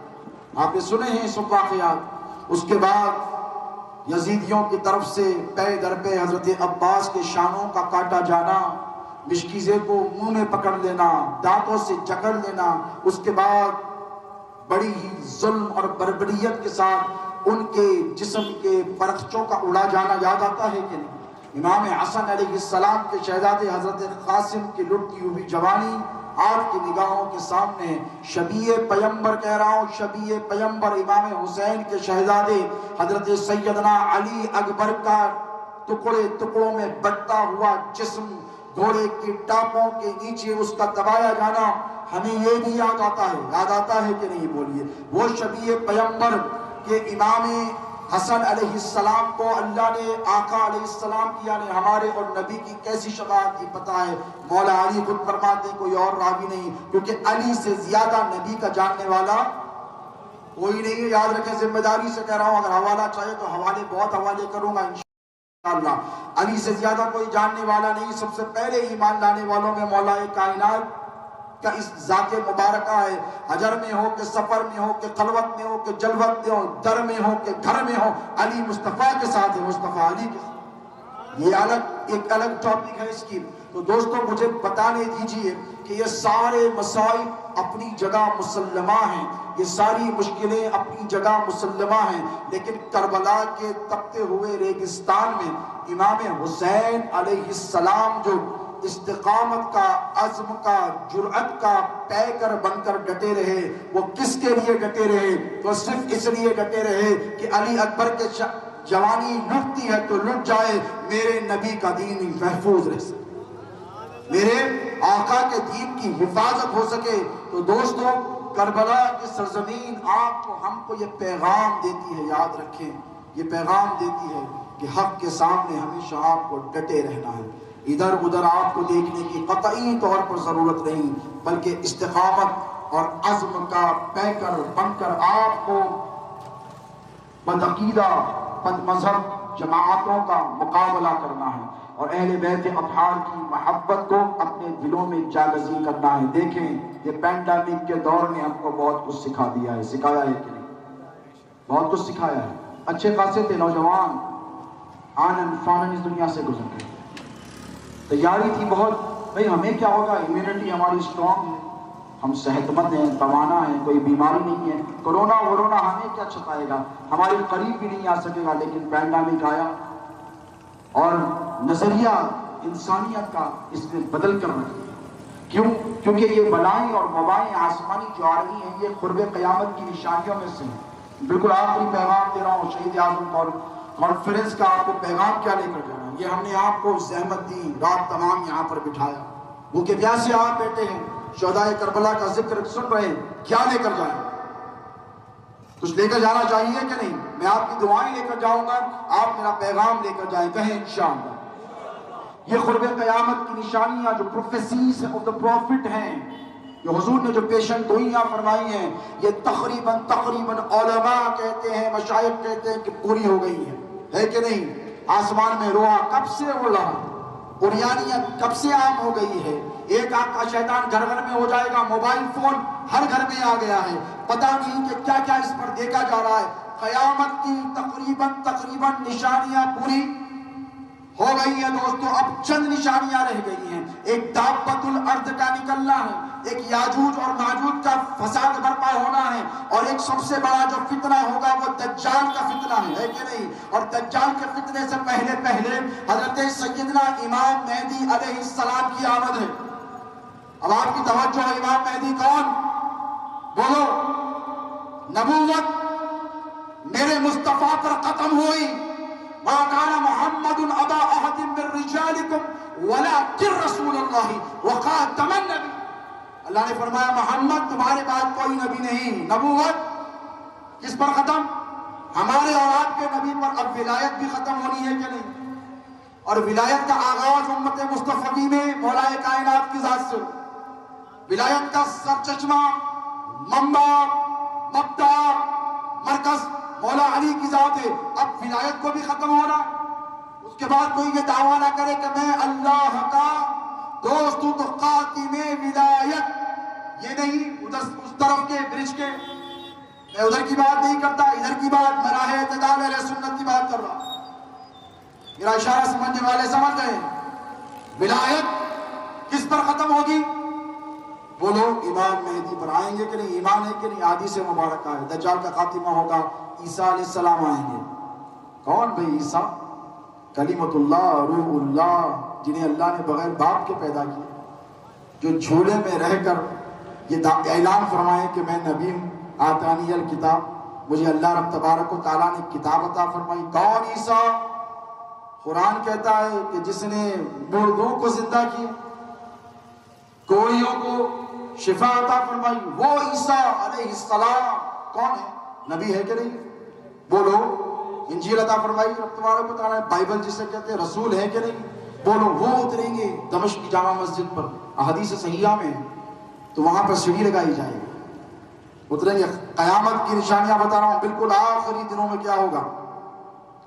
آپ نے سنے ہیں سب واقعات۔ اس کے بعد یزیدیوں کی طرف سے پے در پہ حضرت عباس کے شانوں کا کاٹا جانا، مشکیزے کو منہ میں پکڑ لینا، دانتوں سے جکڑ لینا، اس کے بعد بڑی ہی ظلم اور بربریت کے ساتھ ان کے جسم کے پرخچوں کا اڑا جانا یاد آتا ہے کہ نہیں؟ امام حسن علیہ السلام کے شہزادے حضرت قاسم کی لٹتی ہوئی جوانی آپ کی نگاہوں کے سامنے، شبیہ پیمبر کہہ رہا ہوں، شبیہ پیمبر امام حسین کے شہزادے حضرت سیدنا علی اکبر کا ٹکڑے ٹکڑوں میں بٹتا ہوا جسم، گھوڑے کی ٹاپوں کے نیچے اس کا دبایا جانا، ہمیں یہ بھی یاد آتا ہے کہ نہیں؟ بولیے۔ وہ شبیہ پیمبر کہ امام حسن علیہ السلام کو اللہ نے آقا علیہ السلام کی یعنی ہمارے اور نبی کی کیسی شفاعت کی پتہ ہے؟ مولا علی خود فرماتے کوئی اور راوی نہیں، کیونکہ علی سے زیادہ نبی کا جاننے والا کوئی نہیں ہے۔ یاد رکھیں، ذمہ داری سے کہہ رہا ہوں، اگر حوالہ چاہے تو بہت حوالے کروں گا انشاءاللہ۔ علی سے زیادہ کوئی جاننے والا نہیں۔ سب سے پہلے ایمان لانے والوں میں مولا کائنات کا اس ذات مبارکہ ہے، حجر میں ہو کہ سفر میں ہو کہ خلوت میں ہو کہ جلوت میں ہو، در میں ہو کہ گھر میں ہو، علی مصطفیٰ کے ساتھ ہے، مصطفیٰ علی کے ساتھ۔ یہ ایک الگ ٹاپک ہے اس کی۔ تو دوستوں مجھے بتانے دیجئے کہ یہ سارے مسائل اپنی جگہ مسلمہ ہیں، یہ ساری مشکلیں اپنی جگہ مسلمہ ہیں، لیکن کربلا کے تپتے ہوئے ریگستان میں امام حسین علیہ السلام جو استقامت کا، عزم کا، جرأت کا پیکر بن کر ڈٹے رہے، وہ کس کے لیے ڈٹے رہے؟ وہ صرف اس لیے ڈٹے رہے کہ علی اکبر کے جوانی لٹتی ہے تو لٹ جائے، میرے نبی کا دین محفوظ رہ سکے، میرے آقا کے دین کی حفاظت ہو سکے۔ تو دوستوں کربلا کی سرزمین آپ کو، ہم کو یہ پیغام دیتی ہے، یاد رکھیں، یہ پیغام دیتی ہے کہ حق کے سامنے ہمیشہ آپ کو ڈٹے رہنا ہے۔ ادھر ادھر آپ کو دیکھنے کی قطعی طور پر ضرورت نہیں، بلکہ استقامت اور عزم کا پیکر بن کر آپ کو بدعقیدہ بد مذہب جماعتوں کا مقابلہ کرنا ہے۔ اور اہل بیت اطہار کی محبت کو اپنے دلوں میں جاگزی کرنا ہے۔ دیکھیں یہ پینڈیمک کے دور نے ہم کو بہت کچھ سکھا دیا ہے، سکھایا ہے کہ نہیں؟ بہت کچھ سکھایا ہے۔ اچھے خاصے تھے نوجوان، آنن فانن اس دنیا سے گزر گئے، تیاری تھی بہت، بھئی ہمیں کیا ہوگا، امیونٹی ہماری اسٹرانگ ہے، ہم صحت مند ہیں، توانا ہیں، کوئی بیماری نہیں ہے، کرونا ورونا ہمیں کیا چھپائے گا، ہمارے قریب بھی نہیں آ سکے گا۔ لیکن پینڈیمک آیا اور نظریہ انسانیت کا اس نے بدل کر رکھ دیا۔ کیوں؟ کیونکہ یہ بلائیں اور وبائیں آسمانی جو آ رہی ہیں یہ قرب قیامت کی نشانیوں میں سے ہیں۔ بالکل آخری پیغام دے رہا ہوں، شہید اعظم کانفرنس کا آپ کو پیغام کیا لے کر جانا ہے؟ یہ ہم نے آپ کو زحمت دی، رات تمام یہاں پر بٹھایا، بھوکے پیاسے آپ بیٹھے ہیں، شہدائے کربلا کا ذکر سن رہے ہیں، کیا لے کر جائیں؟ کچھ لے کر جانا چاہیے کہ نہیں؟ میں آپ کی دعائیں لے کر جاؤں گا، آپ میرا پیغام لے کر جائیں، کہیں انشاءاللہ۔ یہ قرب قیامت کی نشانیاں جو پروفیسیز آف دا پروفٹ ہیں، جو حضور نے جو پیشن گوئیاں فرمائی ہیں، یہ تقریباً علماء کہتے ہیں، مشائخ کہتے ہیں کہ پوری ہو گئی ہے کہ نہیں؟ آسمان میں روحا کب سے اڑ رہا، قریانیت کب سے عام ہو گئی ہے، ایک آنکھ کا شیطان گھر گھر میں ہو جائے گا، موبائل فون ہر گھر میں آ گیا ہے، پتہ نہیں کہ کیا کیا اس پر دیکھا جا رہا ہے۔ قیامت کی تقریباً نشانیاں پوری ہو گئی ہیں دوستو، اب چند نشانیاں رہ گئی ہیں۔ ایک دابت الارض کا نکلنا ہے، ایک یاجوج اور ماجوج کا فساد برپا ہونا ہے، اور ایک سب سے بڑا جو فتنہ ہوگا وہ دجال کا فتنہ ہے کہ نہیں؟ اور دجال کے فتنے سے پہلے حضرت سیدنا امام مہدی علیہ السلام کی آمد ہے۔ اب آپ کی توجہ ہے، امام مہدی کون؟ بولو۔ نبوت میرے مصطفیٰ پر ختم ہوئی، ما کان محمد ابا احد من رجالکم ولکن رسول اللہ وخاتم النبی۔ اللہ نے فرمایا محمد تمہارے بعد کوئی نبی نہیں۔ نبوت کس پر ختم؟ ہمارے اور آپ کے نبی پر۔ اب ولایت بھی ختم ہونی ہے کہ نہیں؟ اور ولایت کا آغاز امت مصطفی میں مولا کائنات کی ذات سے، ولایت کا سرچشمہ، منبع، مبدا، مرکز مولا علی کی ذات ہے۔ اب ولایت کو بھی ختم ہو رہا ہے، اس کے بعد کوئی یہ دعویٰ نہ کرے کہ میں اللہ کا دوست ہوں تو خاتم ولایت، یہ نہیں۔ اس طرف کے برج کے میں ادھر کی بات نہیں کرتا، ادھر کی بات میں راہ اعتدال اہل سنت کی بات کر رہا۔ میرا اشارہ سمجھنے والے سمجھ گئے۔ ولایت کس پر ختم ہوگی؟ بولو امام مہدی پر آئیں گے کہ نہیں؟ ایمان ہے کہ نہیں؟ حدیث مبارکہ ہے دجال کا خاتمہ ہوگا، عیسیٰ علیہ السلام آئیں گے۔ کون بھئی عیسیٰ؟ کلمۃ اللہ، روح اللہ، جنہیں اللہ نے بغیر باپ کے پیدا کیا، جو جھولے میں رہ کر یہ اعلان فرمائے کہ میں نبی ہوں، آتانی الکتاب، مجھے اللہ رب تبارک و تعالیٰ نے کتاب عطا فرمائی۔ کون عیسیٰ؟ قرآن کہتا ہے کہ جس نے مردوں کو زندہ کیا، کوڑیوں کو شفا عطا فرمائی، وہ عیسیٰ علیہ السلام کون ہے؟ نبی ہے کہ نہیں؟ بولو۔ انجیل عطا فرمائی رب تبارک و تعالیٰ نے، بائبل جسے کہتے ہیں، رسول ہے کہ نہیں؟ بولو۔ وہ اتریں گے دمشق کی جامع مسجد پر، احادیث صحیحہ میں، تو وہاں پر سیڑھی لگائی جائے گی، اتریں گے۔ قیامت کی نشانیاں بتا رہا ہوں، بالکل آخری دنوں میں کیا ہوگا؟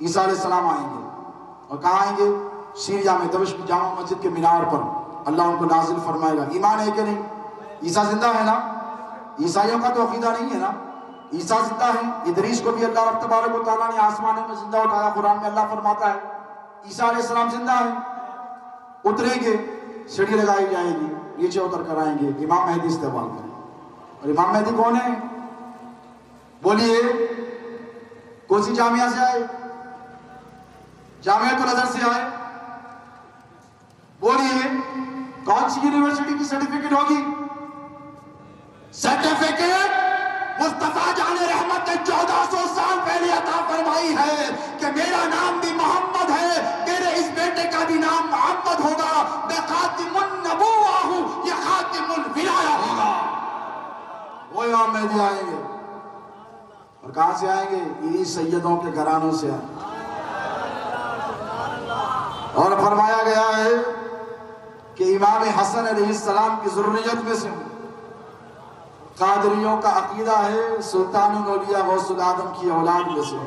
عیسیٰ علیہ السلام آئیں گے، اور کہاں آئیں گے؟ سیریا میں، دمشق کی جامع مسجد کے مینار پر اللہ ان کو نازل فرمائے گا۔ ایمان ہے کہ نہیں؟ عیسیٰ زندہ ہے نا؟ عیسائیوں کا تو عقیدہ نہیں ہے نا؟ عیسیٰ زندہ ہے۔ ادریس کو بھی اللہ رب تبارک و تعالیٰ نے آسمان میں زندہ اٹھایا، قرآن میں اللہ فرماتا ہے عیسیٰ علیہ السلام زندہ ہے۔ اتریں گے، سیڑھی لگائی جائے گی، نیچے اتر کر آئیں گے، امام مہدی استقبال کریں۔ اور امام مہدی کون ہے؟ بولیے۔ کون سی جامعہ سے آئے؟ جامعۃ الازہر سے آئے؟ بولیے۔ کون سی یونیورسٹی کی سرٹیفکیٹ ہوگی؟ سرٹیفکیٹ مصطفیٰ جان رحمت نے 1400 سال پہلے عطا فرمائی ہے کہ میرا نام بھی محمد ہے، میرے اس بیٹے کا بھی نام محمد ہوگا، میں خاتم النبوہ ہوں، یہ خاتم الولایہ ہوگا۔ وہ امام مہدی آئیں گے، اور کہاں سے آئیں گے؟ انہی سیدوں کے گھرانوں سے آئیں گے۔ اور فرمایا گیا ہے کہ امام حسن علیہ السلام کی ذریت میں سے، قادریوں کا عقیدہ ہے سلطان الاولیاء غوث العظم کی اولاد میں سے،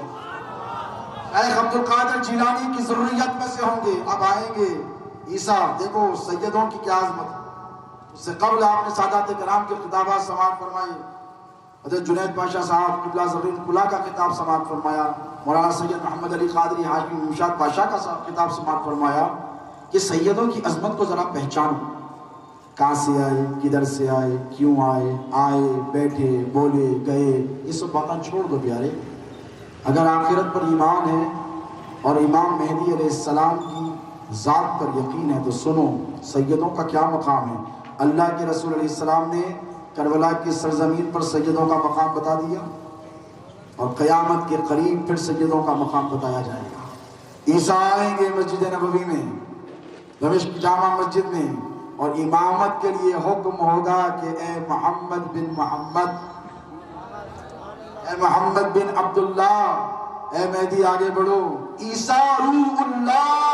شیخ عبد القادر جیلانی کی ذریت میں سے ہوں گے، اب آئیں گے عیسیٰ۔ دیکھو سیدوں کی کیا عظمت، اس سے قبل آپ نے سادات کرام کے خطابات سماعت فرمائے، حضرت جنید پاشا صاحب قبلہ زرین کلا کا خطاب سماعت فرمایا، مولانا سید محمد علی قادری حاجی ممشاد پاشا کا خطاب سماعت فرمایا کہ سیدوں کی عظمت کو ذرا پہچانو، کہاں سے آئے، کدھر سے آئے، کیوں آئے، بیٹھے، بولے، گئے، یہ سب باتیں چھوڑ دو پیارے۔ اگر آخرت پر ایمان ہے اور امام مہدی علیہ السلام کی ذات پر یقین ہے تو سنو سیدوں کا کیا مقام ہے۔ اللہ کے رسول علیہ السلام نے کربلا کی سرزمین پر سیدوں کا مقام بتا دیا، اور قیامت کے قریب پھر سیدوں کا مقام بتایا جائے گا۔ عیسیٰ آئیں گے مسجد نبوی میں، دمشق جامع مسجد میں، اور امامت کے لیے حکم ہوگا کہ اے محمد بن محمد، اے محمد بن عبداللہ، اے مہدی آگے بڑھو۔ عیسیٰ روح اللہ،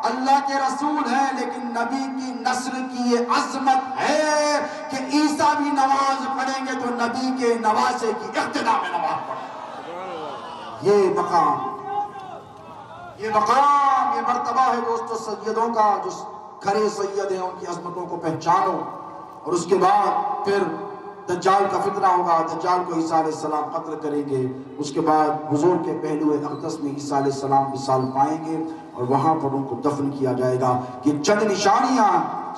اللہ کے رسول ہیں، لیکن نبی کی نسل کی یہ عظمت ہے کہ عیسیٰ بھی نماز پڑھیں گے تو نبی کے نواسے کی اقتداء میں نماز پڑھیں گے۔ یہ مقام، یہ مرتبہ ہے دوستو سیدوں کا، جو کھرے سید ہیں ان کی عظمتوں کو پہچانو۔ اور اس کے بعد پھر دجال کا فتنہ ہوگا، دجال کو عیسیٰ علیہ السلام قتل کریں گے، اس کے بعد حضور کے پہلو اقدس میں عیسیٰ علیہ السلام وصال پائیں گے اور وہاں پر ان کو دفن کیا جائے گا۔ یہ چند نشانیاں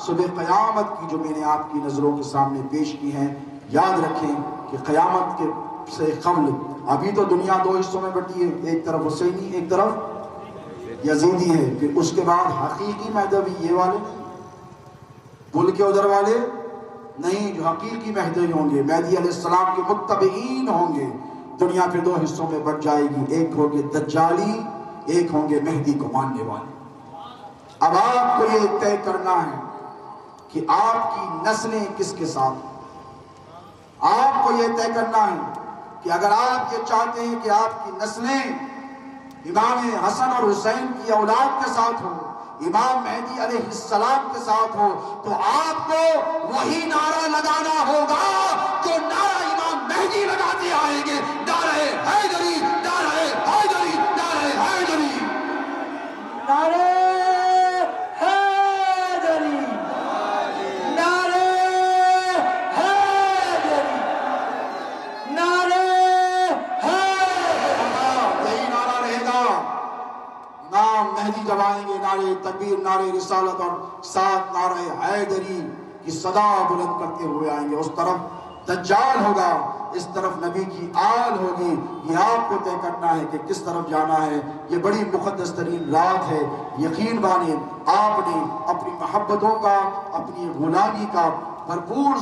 صبح قیامت کی جو میں نے آپ کی نظروں کے سامنے پیش کی ہیں، یاد رکھیں کہ قیامت کے سے قبل ابھی تو دنیا دو حصوں میں بٹی ہے، ایک طرف حسینی، ایک طرف یزیدی ہے، پھر اس کے بعد حقیقی مہدوی یہ والے پل کے ادھر والے نہیں، جو حقیقی مہدی ہوں گے، مہدی علیہ السلام کے متبعین ہوں گے۔ دنیا پھر دو حصوں میں بٹ جائے گی، ایک ہوں گے دجالی، ایک ہوں گے مہدی کو ماننے والے۔ اب آپ کو یہ طے کرنا ہے کہ آپ کی نسلیں کس کے ساتھ، آپ کو یہ طے کرنا ہے کہ اگر آپ یہ چاہتے ہیں کہ آپ کی نسلیں امام حسن اور حسین کی اولاد کے ساتھ ہو، امام مہدی علیہ السلام کے ساتھ ہو، تو آپ کو وہی نعرہ لگانا ہوگا جو نعرہ امام مہدی لگاتے آئیں گے، نعرہ حیدری، نعرہ حیدری، نعرہ حیدری، نعرہ حیدری، نعرہ حیدری، نعرہ حیدری، یہی نعرہ رہے گا۔ امام مہدی جب آئیں گے نعرہ تکبیر، نعرہ رسالت اور ساتھ نعرہ حیدری کی صدا بلند کرتے ہوئے آئیں گے۔ اس طرف دجال ہوگا، اس طرف نبی کی آل ہوگی۔ یہ آپ کو طے کرنا ہے کہ کس طرف جانا ہے۔ یہ بڑی مقدس ترین رات ہے، یقین مانیں آپ نے اپنی محبتوں کا، اپنی غلامی کا بھرپور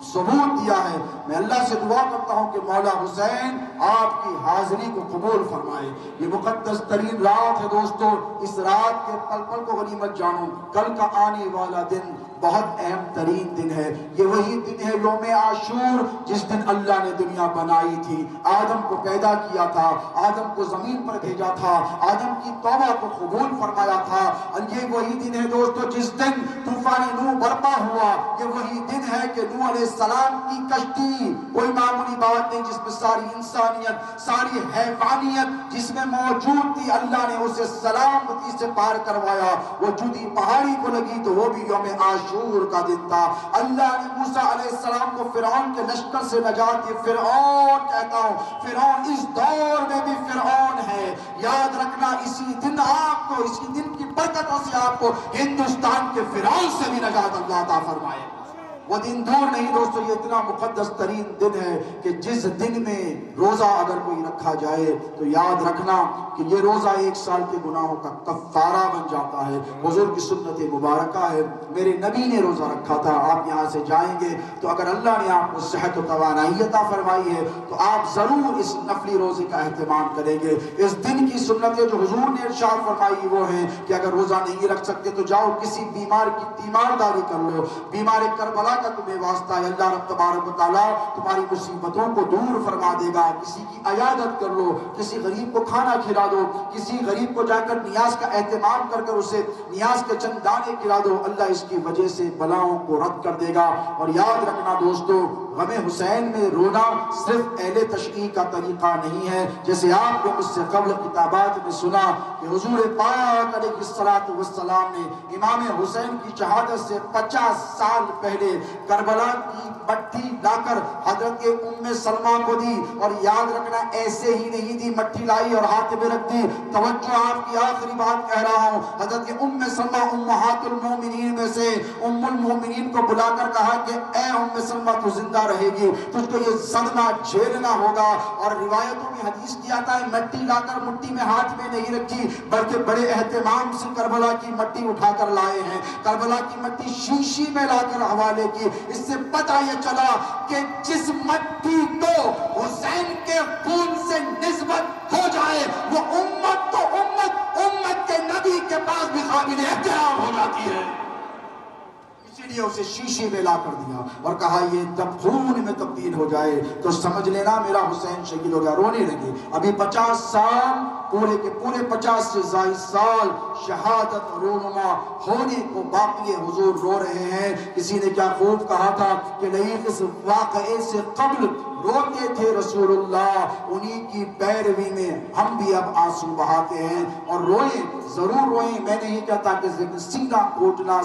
ثبوت دیا ہے۔ میں اللہ سے دعا کرتا ہوں کہ مولا حسین آپ کی حاضری کو قبول فرمائے۔ یہ مقدس ترین رات ہے دوستو، اس رات کے پل پل کو غنیمت جانو۔ کل کا آنے والا دن بہت اہم ترین دن ہے، یہ وہی دن ہے یوم عاشور، جس دن اللہ نے دنیا بنائی تھی، آدم کو پیدا کیا تھا، آدم کو زمین پر بھیجا تھا، آدم کی توبہ کو قبول فرمایا تھا۔ اور یہ وہی دن ہے دوستو جس دن طوفان نوح برپا ہوا، یہ وہی دن ہے کہ نوح علیہ السلام کی کشتی کوئی معمولی بات نہیں، جس میں ساری انسانیت، ساری حیوانیت جس میں موجود تھی، اللہ نے اسے سلامتی سے پار کروایا۔ وہ جودی پہاڑی کو لگی تو وہ بھی یوم عاشور کا دن تھا۔ اللہ نے موسیٰ علیہ السلام کو فرعون کے لشکر سے نجات دی۔ فرعون کہتا ہوں، فرعون اس دور میں بھی فرعون ہے، یاد رکھنا اسی دن آپ کو، اسی دن کی برکتوں سے آپ کو ہندوستان کے فرعون سے بھی نجات اللہ عطا فرمائے۔ وہ دن دور نہیں دوستو، یہ اتنا مقدس ترین دن ہے کہ جس دن میں روزہ اگر کوئی رکھا جائے تو یاد رکھنا کہ یہ روزہ 1 سال کے گناہوں کا کفارہ بن جاتا ہے۔ حضور کی سنت مبارکہ ہے، میرے نبی نے روزہ رکھا تھا۔ آپ یہاں سے جائیں گے تو اگر اللہ نے آپ کو صحت و توانائی عطا فرمائی ہے تو آپ ضرور اس نفلی روزے کا اہتمام کریں گے۔ اس دن کی سنتیں جو حضور نے ارشاد فرمائی وہ ہیں کہ اگر روزہ نہیں رکھ سکتے تو جاؤ کسی بیمار کی تیمارداری کر لو۔ بیمار کربلا تعالیٰ کا تمہیں واسطہ ہے، اللہ رب تبارک و تعالیٰ تمہاری مصیبتوں کو دور فرما دے گا۔ کسی کی عیادت کر لو، کسی غریب کو کھانا کھلا دو، کسی غریب کو جا کر نیاز کا اہتمام کر کر اسے نیاز کے چند دانے کھلا دو، اللہ اس کی وجہ سے بلاؤں کو رد کر دے گا۔ اور یاد رکھنا دوستو، غم حسین میں رونا صرف اہل تشیع کا طریقہ نہیں ہے، جیسے آپ نے مجھ سے قبل کتابات میں سنا کہ حضور پاک علیہ السلام نے امام حسین کی شہادت سے 50 سال پہلے کربلا کی مٹی لا کر حضرت ام سلمہ کو دی، اور یاد رکھنا ایسے ہی نہیں دی، مٹی لائی اور ہاتھ میں رکھ دی۔ توجہ، آپ کی آخری بات کہہ رہا ہوں، حضرت ام سلمہ امہات المومنین میں سے ام المومنین کو بلا کر کہا کہ اے ام سلمہ تو زندہ رہے گی، تجھ کو یہ صدمہ جھیلنا ہوگا۔ اور روایتوں میں حدیث کی آتا ہے مٹی لا کر مٹی میں ہاتھ میں نہیں رکھی، بلکہ بڑے اہتمام سے کربلا کی مٹی اٹھا کر لائے ہیں، کربلا کی مٹی شیشی میں لا کر حوالے کی۔ اس سے پتہ یہ چلا کہ جس مٹی کو حسین کے خون سے نسبت ہو جائے وہ امت تو امت کے نبی کے پاس بھی قابل احترام ہو جاتی ہے، اسی لیے اسے شیشے میں لا کر دیا اور کہا یہ جب خون میں تبدیل ہو جائے تو سمجھ لینا میرا حسین شہید ہو گیا۔ رونے لگے۔ ابھی 50 سال پورے کے پورے 50 سے زائد سال شہادت رونما ہونے کو باقی حضور رو رہے ہیں۔ کسی نے کیا خوب کہا تھا کہ نہیں، اس واقعے سے قبل روتے تھے رسول اللہ، انہی کی پیروی میں ہم بھی اب آنسو بہاتے ہیں۔ اور روئیں، ضرور روئیں، میں نہیں کہتا کہ سینہ کوٹنا،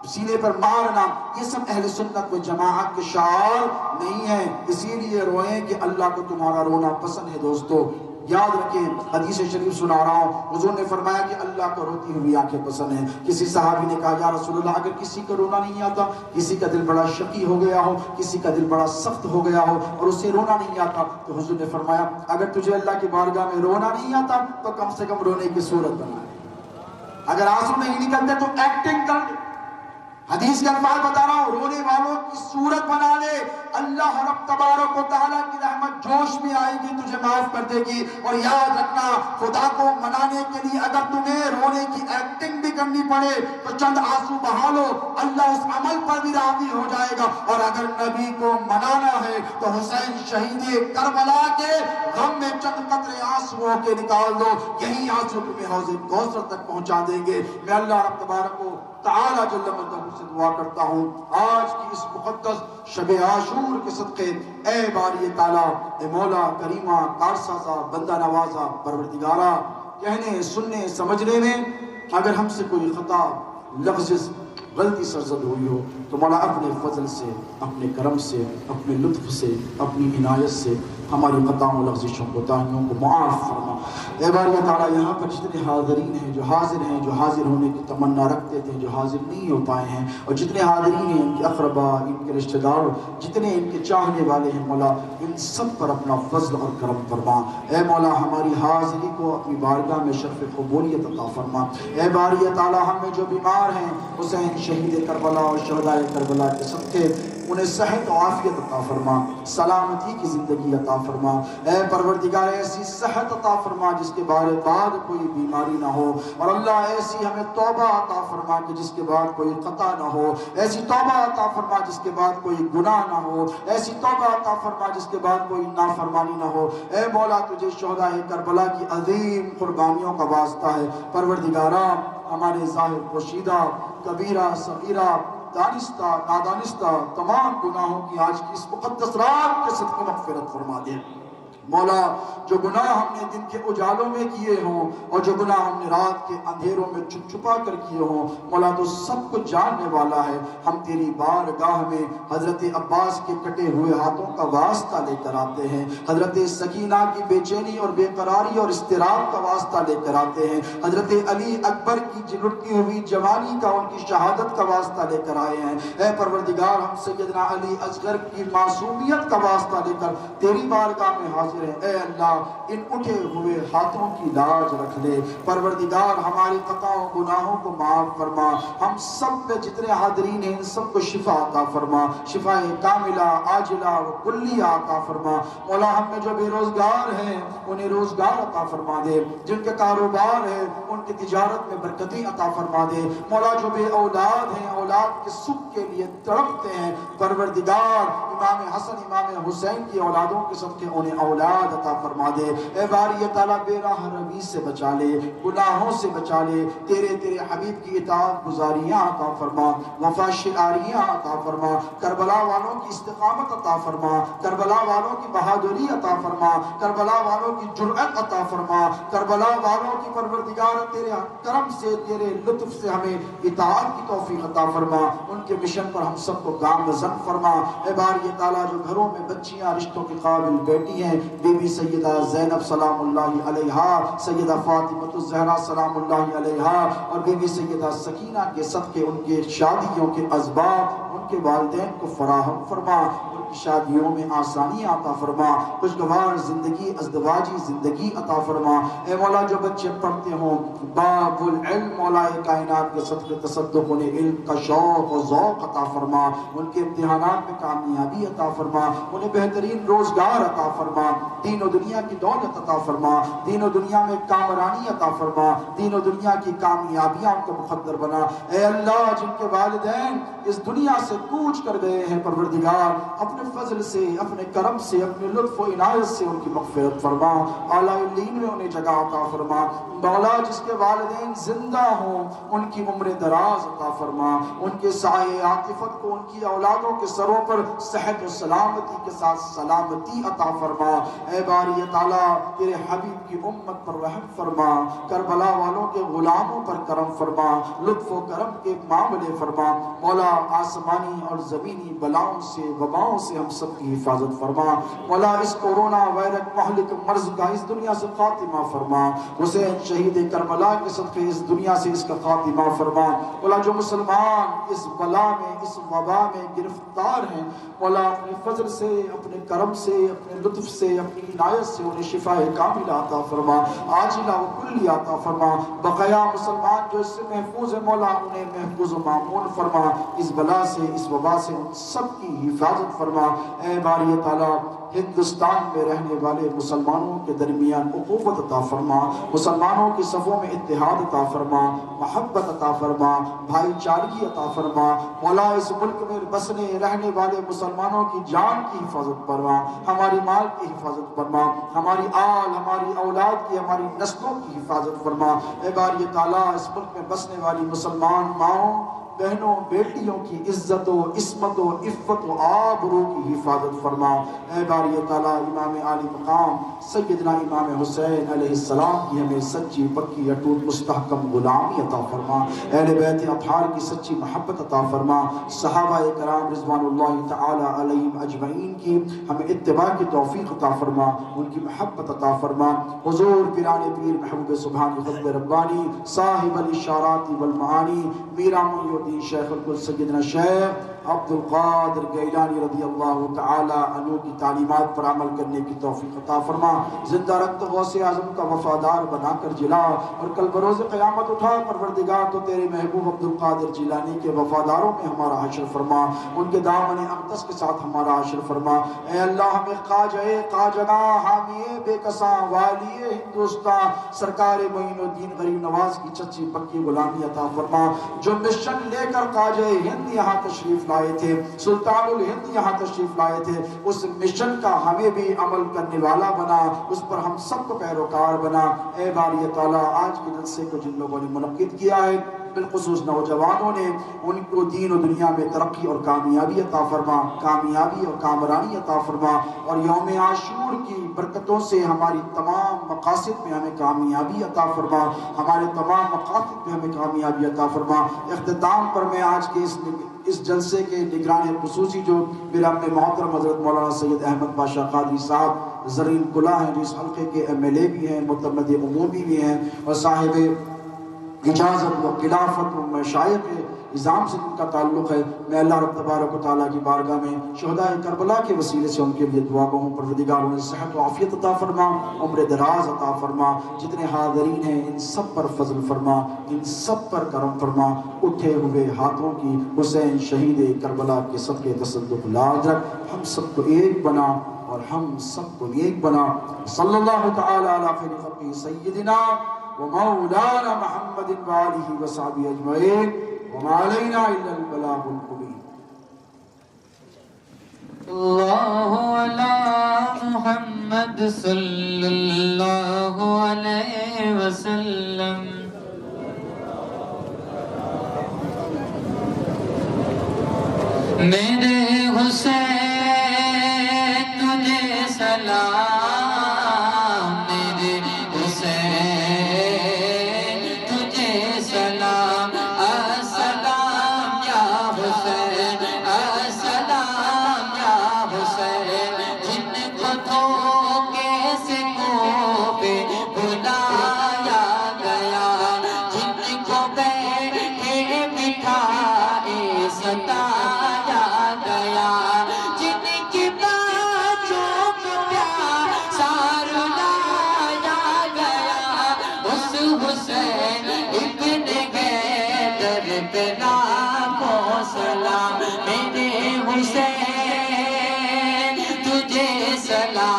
سینے پر مارنا، یہ سب اہل سنت و جماعت کے شعار نہیں ہے، اسی لیے روئیں کہ اللہ کو تمہارا رونا پسند ہے۔ دوستو یاد رکھیں، حدیث شریف سنا رہا ہوں، حضور نے فرمایا کہ اللہ کو روتی ہوئی آنکھیں پسند ہیں۔ کسی صحابی نے کہا یا رسول اللہ اگر کسی کو رونا نہیں آتا، کسی کا دل بڑا شقی ہو گیا ہو، کسی کا دل بڑا سخت ہو گیا ہو اور اسے رونا نہیں آتا، تو حضور نے فرمایا اگر تجھے اللہ کی بارگاہ میں رونا نہیں آتا تو کم سے کم رونے کی صورت بنا لے، اگر آنسو نہیں نکلتے تو ایکٹنگ کر لے۔ حدیث کے الفاظ بتا رہا ہوں، رونے والوں کی صورت بنا لے، اللہ رب تبارک و تعالیٰ کی رحمت جوش میں آئے گی، تجھے معاف کر دے گی۔ اور یاد رکھنا، خدا کو منانے کے لیے اگر تمہیں رونے کی ایکٹنگ بھی کرنی پڑے تو چند آنسو بہا لو، اللہ اس عمل پر بھی راضی ہو جائے گا۔ اور اگر نبی کو منانا ہے تو حسین شہید کربلا کے غم میں چند قطرے آنسو کے نکال دو، یہی آنسو تمہیں حوض کوثر تک پہنچا دیں گے۔ میں اللہ رب تبارک و تعالیٰ جل مجدہ سے دعا کرتا ہوں آج کی اس مقدس شب عاشور کے صدقے، اے باری تعالیٰ، اے مولا کریمہ کارسازہ بندہ نوازہ پروردگارہ، کہنے سننے سمجھنے میں اگر ہم سے کوئی خطا لفظ غلطی سرزد ہوئی ہو تو مولا اپنے فضل سے، اپنے کرم سے، اپنے لطف سے، اپنی عنایت سے ہماری خطاؤں لغزشوں کو تاہیوں کو معاف فرما۔ اے باری تعالیٰ، یہاں پر جتنے حاضرین ہیں، جو حاضر ہونے کی تمنا رکھتے تھے، جو حاضر نہیں ہو پائے ہیں، اور جتنے حاضرین ہیں ان کے اقربا، ان کے رشتہ دار، جتنے ان کے چاہنے والے ہیں، مولا ان سب پر اپنا فضل اور کرم فرما۔ اے مولا ہماری حاضری کو اپنی بارگاہ میں شرف قبولیت عطا فرما۔ اے باری تعالیٰ، ہم میں جو بیمار ہیں، حسین شہید کربلا اور شہدائے کربلا کے صدقے انہیں صحت و عافیت عطا فرما، سلامتی کی زندگی عطا فرما۔ اے پروردگار، ایسی صحت عطا فرما جس کے بعد کوئی بیماری نہ ہو، اور اللہ ایسی ہمیں توبہ عطا فرما کہ جس کے بعد کوئی خطا نہ ہو، ایسی توبہ عطا فرما جس کے بعد کوئی گناہ نہ ہو، ایسی توبہ عطا فرما جس کے بعد کوئی نافرمانی نہ ہو۔ اے مولا، تجھے شہدائے کربلا کی عظیم قربانیوں کا واسطہ ہے، پروردگارہ ہمارے ظاہر پوشیدہ، کبیرہ صغیرہ، دانستہ نادانستہ تمام گناہوں کی آج کی اس مقدس رات کے صدقے مغفرت فرما دے۔ مولا، جو گناہ ہم نے دن کے اجالوں میں کیے ہوں اور جو گناہ ہم نے رات کے اندھیروں میں چھپ چھپا کر کیے ہوں، مولا تو سب کچھ جاننے والا ہے۔ ہم تیری بارگاہ میں حضرت عباس کے کٹے ہوئے ہاتھوں کا واسطہ لے کر آتے ہیں، حضرت سکینہ کی بے چینی اور بے قراری اور اضطراب کا واسطہ لے کر آتے ہیں، حضرت علی اکبر کی لٹکی ہوئی جوانی کا، ان کی شہادت کا واسطہ لے کر آئے ہیں۔ اے پروردگار، ہم سیدنا علی اصغر کی معصومیت کا واسطہ لے کر تیری بارگاہ میں حاضر، اے اللہ ان اٹھے ہوئے ہاتھوں کی لاج رکھ لے۔ پروردگار، ہماری خطاؤں گناہوں کو معاف فرما، ہم سب پہ جتنے حاضرین ہیں ان سب کو شفا عطا فرما، شفا کاملہ عاجلہ و کلیہ عطا فرما۔ مولا، ہم میں جو بے روزگار ہیں انہیں روزگار عطا فرما دے، جن کے کاروبار ہے ان کی تجارت میں برکت برکتیں عطا فرما دے مولا جو بے اولاد ہیں اولاد کے سکھ کے لیے تڑپتے ہیں پروردگار امام حسن امام حسین کی اولادوں کے صدقے انہیں اولاد عطا فرما دے اے باری تعالیٰ بے راہ روی سے بچا لے گناہوں سے بچا لے تیرے حبیب کی اطاعت گزاریاں عطا فرما وفا شعاریاں عطا فرما کربلا والوں کی استقامت عطا فرما کربلا والوں کی بہادری عطا فرما کربلا والوں کی جرأت عطا فرما کربلا والوں کی پروردگار تیرے کرم سے تیرے لطف سے ہمیں اطاعت کی توفیق عطا فرما ان کے مشن پر ہم سب کو گامزن فرما اے باری تعالیٰ جو گھروں میں بچیاں رشتوں کے قابل بیٹی ہیں بی بی سیدہ زینب سلام اللہ علیہا سیدہ فاطمہ الزہرا سلام اللہ علیہا اور بی بی سیدہ سکینہ کے صدقے ان کے شادیوں کے اسباب ان کے والدین کو فراہم فرما شادیوں میں آسانی عطا فرما خوشگوار زندگی ازدواجی زندگی عطا فرما اے مولا جو بچے پڑھتے ہوں باب العلم مولا کائنات کے صدقے تصدق انہیں علم کا شوق و ذوق عطا فرما ان کے امتحانات میں کامیابی عطا فرما انہیں بہترین روزگار عطا فرما دین و دنیا کی دولت عطا فرما دین و دنیا میں کامرانی عطا فرما دین و دنیا کی کامیابیاں ان کو مقدر بنا اے اللہ جن کے والدین اس دنیا سے کوچ کر گئے ہیں پروردگار اپنے فضل سے اپنے کرم سے اپنے لطف و عنایت سے ان کی مغفرت فرما اعلیٰ الدین میں انہیں جگہ عطا فرما مولا جس کے والدین زندہ ہوں ان کی عمر دراز عطا فرما ان کے سائے عاطفت کو ان کی اولادوں کے سروں پر صحت و سلامتی کے ساتھ سلامتی عطا فرما اے باری تعالیٰ تیرے حبیب کی امت پر رحم فرما کربلا والوں کے غلاموں پر کرم فرما لطف و کرم کے معاملے فرما مولا آسمانی اور زمینی بلاؤں سے وباؤں سے ہم سب کی حفاظت فرما مولا اس کورونا وائرس مہلک مرض کا اس دنیا سے خاتمہ فرما حسین شہید کربلا کے صدقے اس دنیا سے اس کا خاتمہ فرما مولا جو مسلمان اس بلا میں اس وبا میں گرفتار ہیں مولا اپنے فضل سے اپنے کرم سے اپنے لطف سے اپنی عنایت سے انہیں شفا کاملہ عطا فرما عاجلہ و کلی عطا فرما بقایا مسلمان جو اس سے محفوظ ہے مولا انہیں محفوظ و معمول فرما اس بلا سے اس وبا سے ان سب کی حفاظت فرما اے باری تعالیٰ ہندوستان میں رہنے والے مسلمانوں کے درمیان اخوت عطا فرما مسلمانوں کی صفوں میں اتحاد عطا فرما محبت عطا فرما بھائی چارگی عطا فرما مولا اس ملک میں بسنے رہنے والے مسلمانوں کی جان کی حفاظت فرما ہماری مال کی حفاظت فرما ہماری آل ہماری اولاد کی ہماری نسلوں کی حفاظت فرما اے باری تعالیٰ اس ملک میں بسنے والی مسلمان ماؤں بہنوں بیٹیوں کی عزت و عصمت و عفت و آبرو کی حفاظت فرما اے باری تعالیٰ امام عالی مقام سیدنا امام حسین علیہ السلام کی ہمیں سچی پکی اٹوٹ مستحکم غلامی عطا فرما اہل بیت اطہار کی سچی محبت عطا فرما صحابہ کرام رضوان اللہ تعالی علیہم اجمعین کی ہمیں اتباع کی توفیق عطا فرما ان کی محبت عطا فرما حضور پیران پیر محبوب سبحانی خطب ربانی صاحب الاشارات والمعانی میرا محی الدین شیخ الکل سیدنا شیخ عبد القادر گیلانی رضی اللہ تعالی عنہ کی تعلیمات پر عمل کرنے کی توفیق عطا فرما زندہ رکھت غوث اعظم کا وفادار بنا کر جلا اور کل بروز قیامت اٹھا پروردگار تو تیرے محبوب عبد القادر جیلانی کے وفاداروں میں ہمارا حشر فرما ان کے دامن اقدس کے ساتھ ہمارا حشر فرما اے اللہ ہمیں خواجہ قاجنا حامی بے کساں والی ہندوستان سرکار معین الدین غریب نواز کی چچی پکی غلامی عطا فرما جو مشن لے کر خواجہ ہند یہاں تشریف لائے تھے سلطان الہند یہاں تشریف لائے تھے اس مشن کا ہمیں بھی عمل کرنے والا بنا اس پر ہم سب کو پیروکار بنا اے باری تعالیٰ آج کے جلسے کو جن لوگوں نے منعقد کیا ہے بالخصوص نوجوانوں نے ان کو دین و دنیا میں ترقی اور کامیابی عطا فرما کامیابی اور کامرانی عطا فرما اور یوم عاشور کی برکتوں سے ہماری تمام مقاصد میں ہمیں کامیابی عطا فرما ہمارے تمام مقاصد میں ہمیں کامیابی عطا فرما اختتام پر میں آج کے اس جلسے کے نگران خصوصی جو میرے اپنے محترم حضرت مولانا سید احمد بادشاہ قادری صاحب زرین قلعہ ہیں جو اس حلقے کے MLA بھی ہیں متمد عمومی بھی ہیں اور صاحب اجازت و خلافت و مشائخ نظام سے ان کا تعلق ہے میں اللہ رب تبارک و تعالیٰ کی بارگاہ میں شہداء کربلا کے وسیلے سے ان کے لیے دعا گو ہوں پروردگار انہیں صحت و عافیت عطا فرما عمر دراز عطا فرما جتنے حاضرین ہیں ان سب پر فضل فرما ان سب پر کرم فرما اٹھے ہوئے ہاتھوں کی حسین شہید کربلا کے صدقے تصدق لاج رکھ ہم سب کو ایک بنا اور ہم سب کو ایک بنا صلی اللہ تعالی علی خیر خلقہ سیدنا ومولانا محمد وآلہ وصحبہ اجمعین وما علینا الا البلاغ المبین. اللہ علی محمد صلی اللہ علیہ وسلم. میرے حسین تجھے سلام، میرے حسین تجھے سلام. السلام یا حسین، السلام یا حسین. جن کو دھوکے سے کوفے بلایا گیا، جن کو بیٹھے بٹھائے ستایا گیا، جن کی باتوں کو پیاسا رلایا گیا، اس حسین ابن حیدر پہ لاکھوں سلام. میرے حسین تجھے سلام،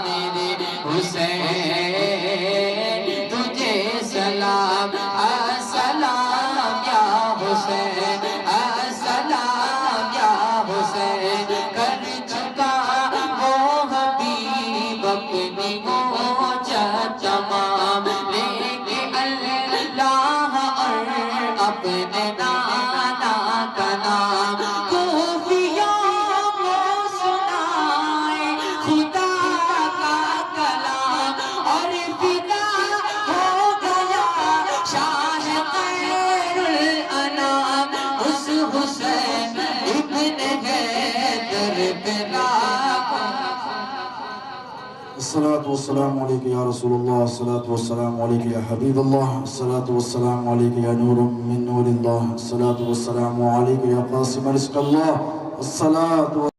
میرے حسین تجھے سلام. السلام یا حسین، السلام یا حسین. کر چکا وہ حبیب اپنی موجت تمام، لے کے اللہ اور اپنے نانا کا نام. کوفیوں کو سنائے خدا کا کلام، اور فدا ہو گیا شاہ خیر الانام. اس حسین ابن حیدر پہ لاکھوں. الصلاة والسلام علیکہ یا رسول اللہ، الصلاة والسلام علیکہ یا حبیب اللہ، الصلاة والسلام علیکہ یا نور من نور اللہ، الصلاة والسلام علیکہ یا قاسم رزق اللہ، الصلاة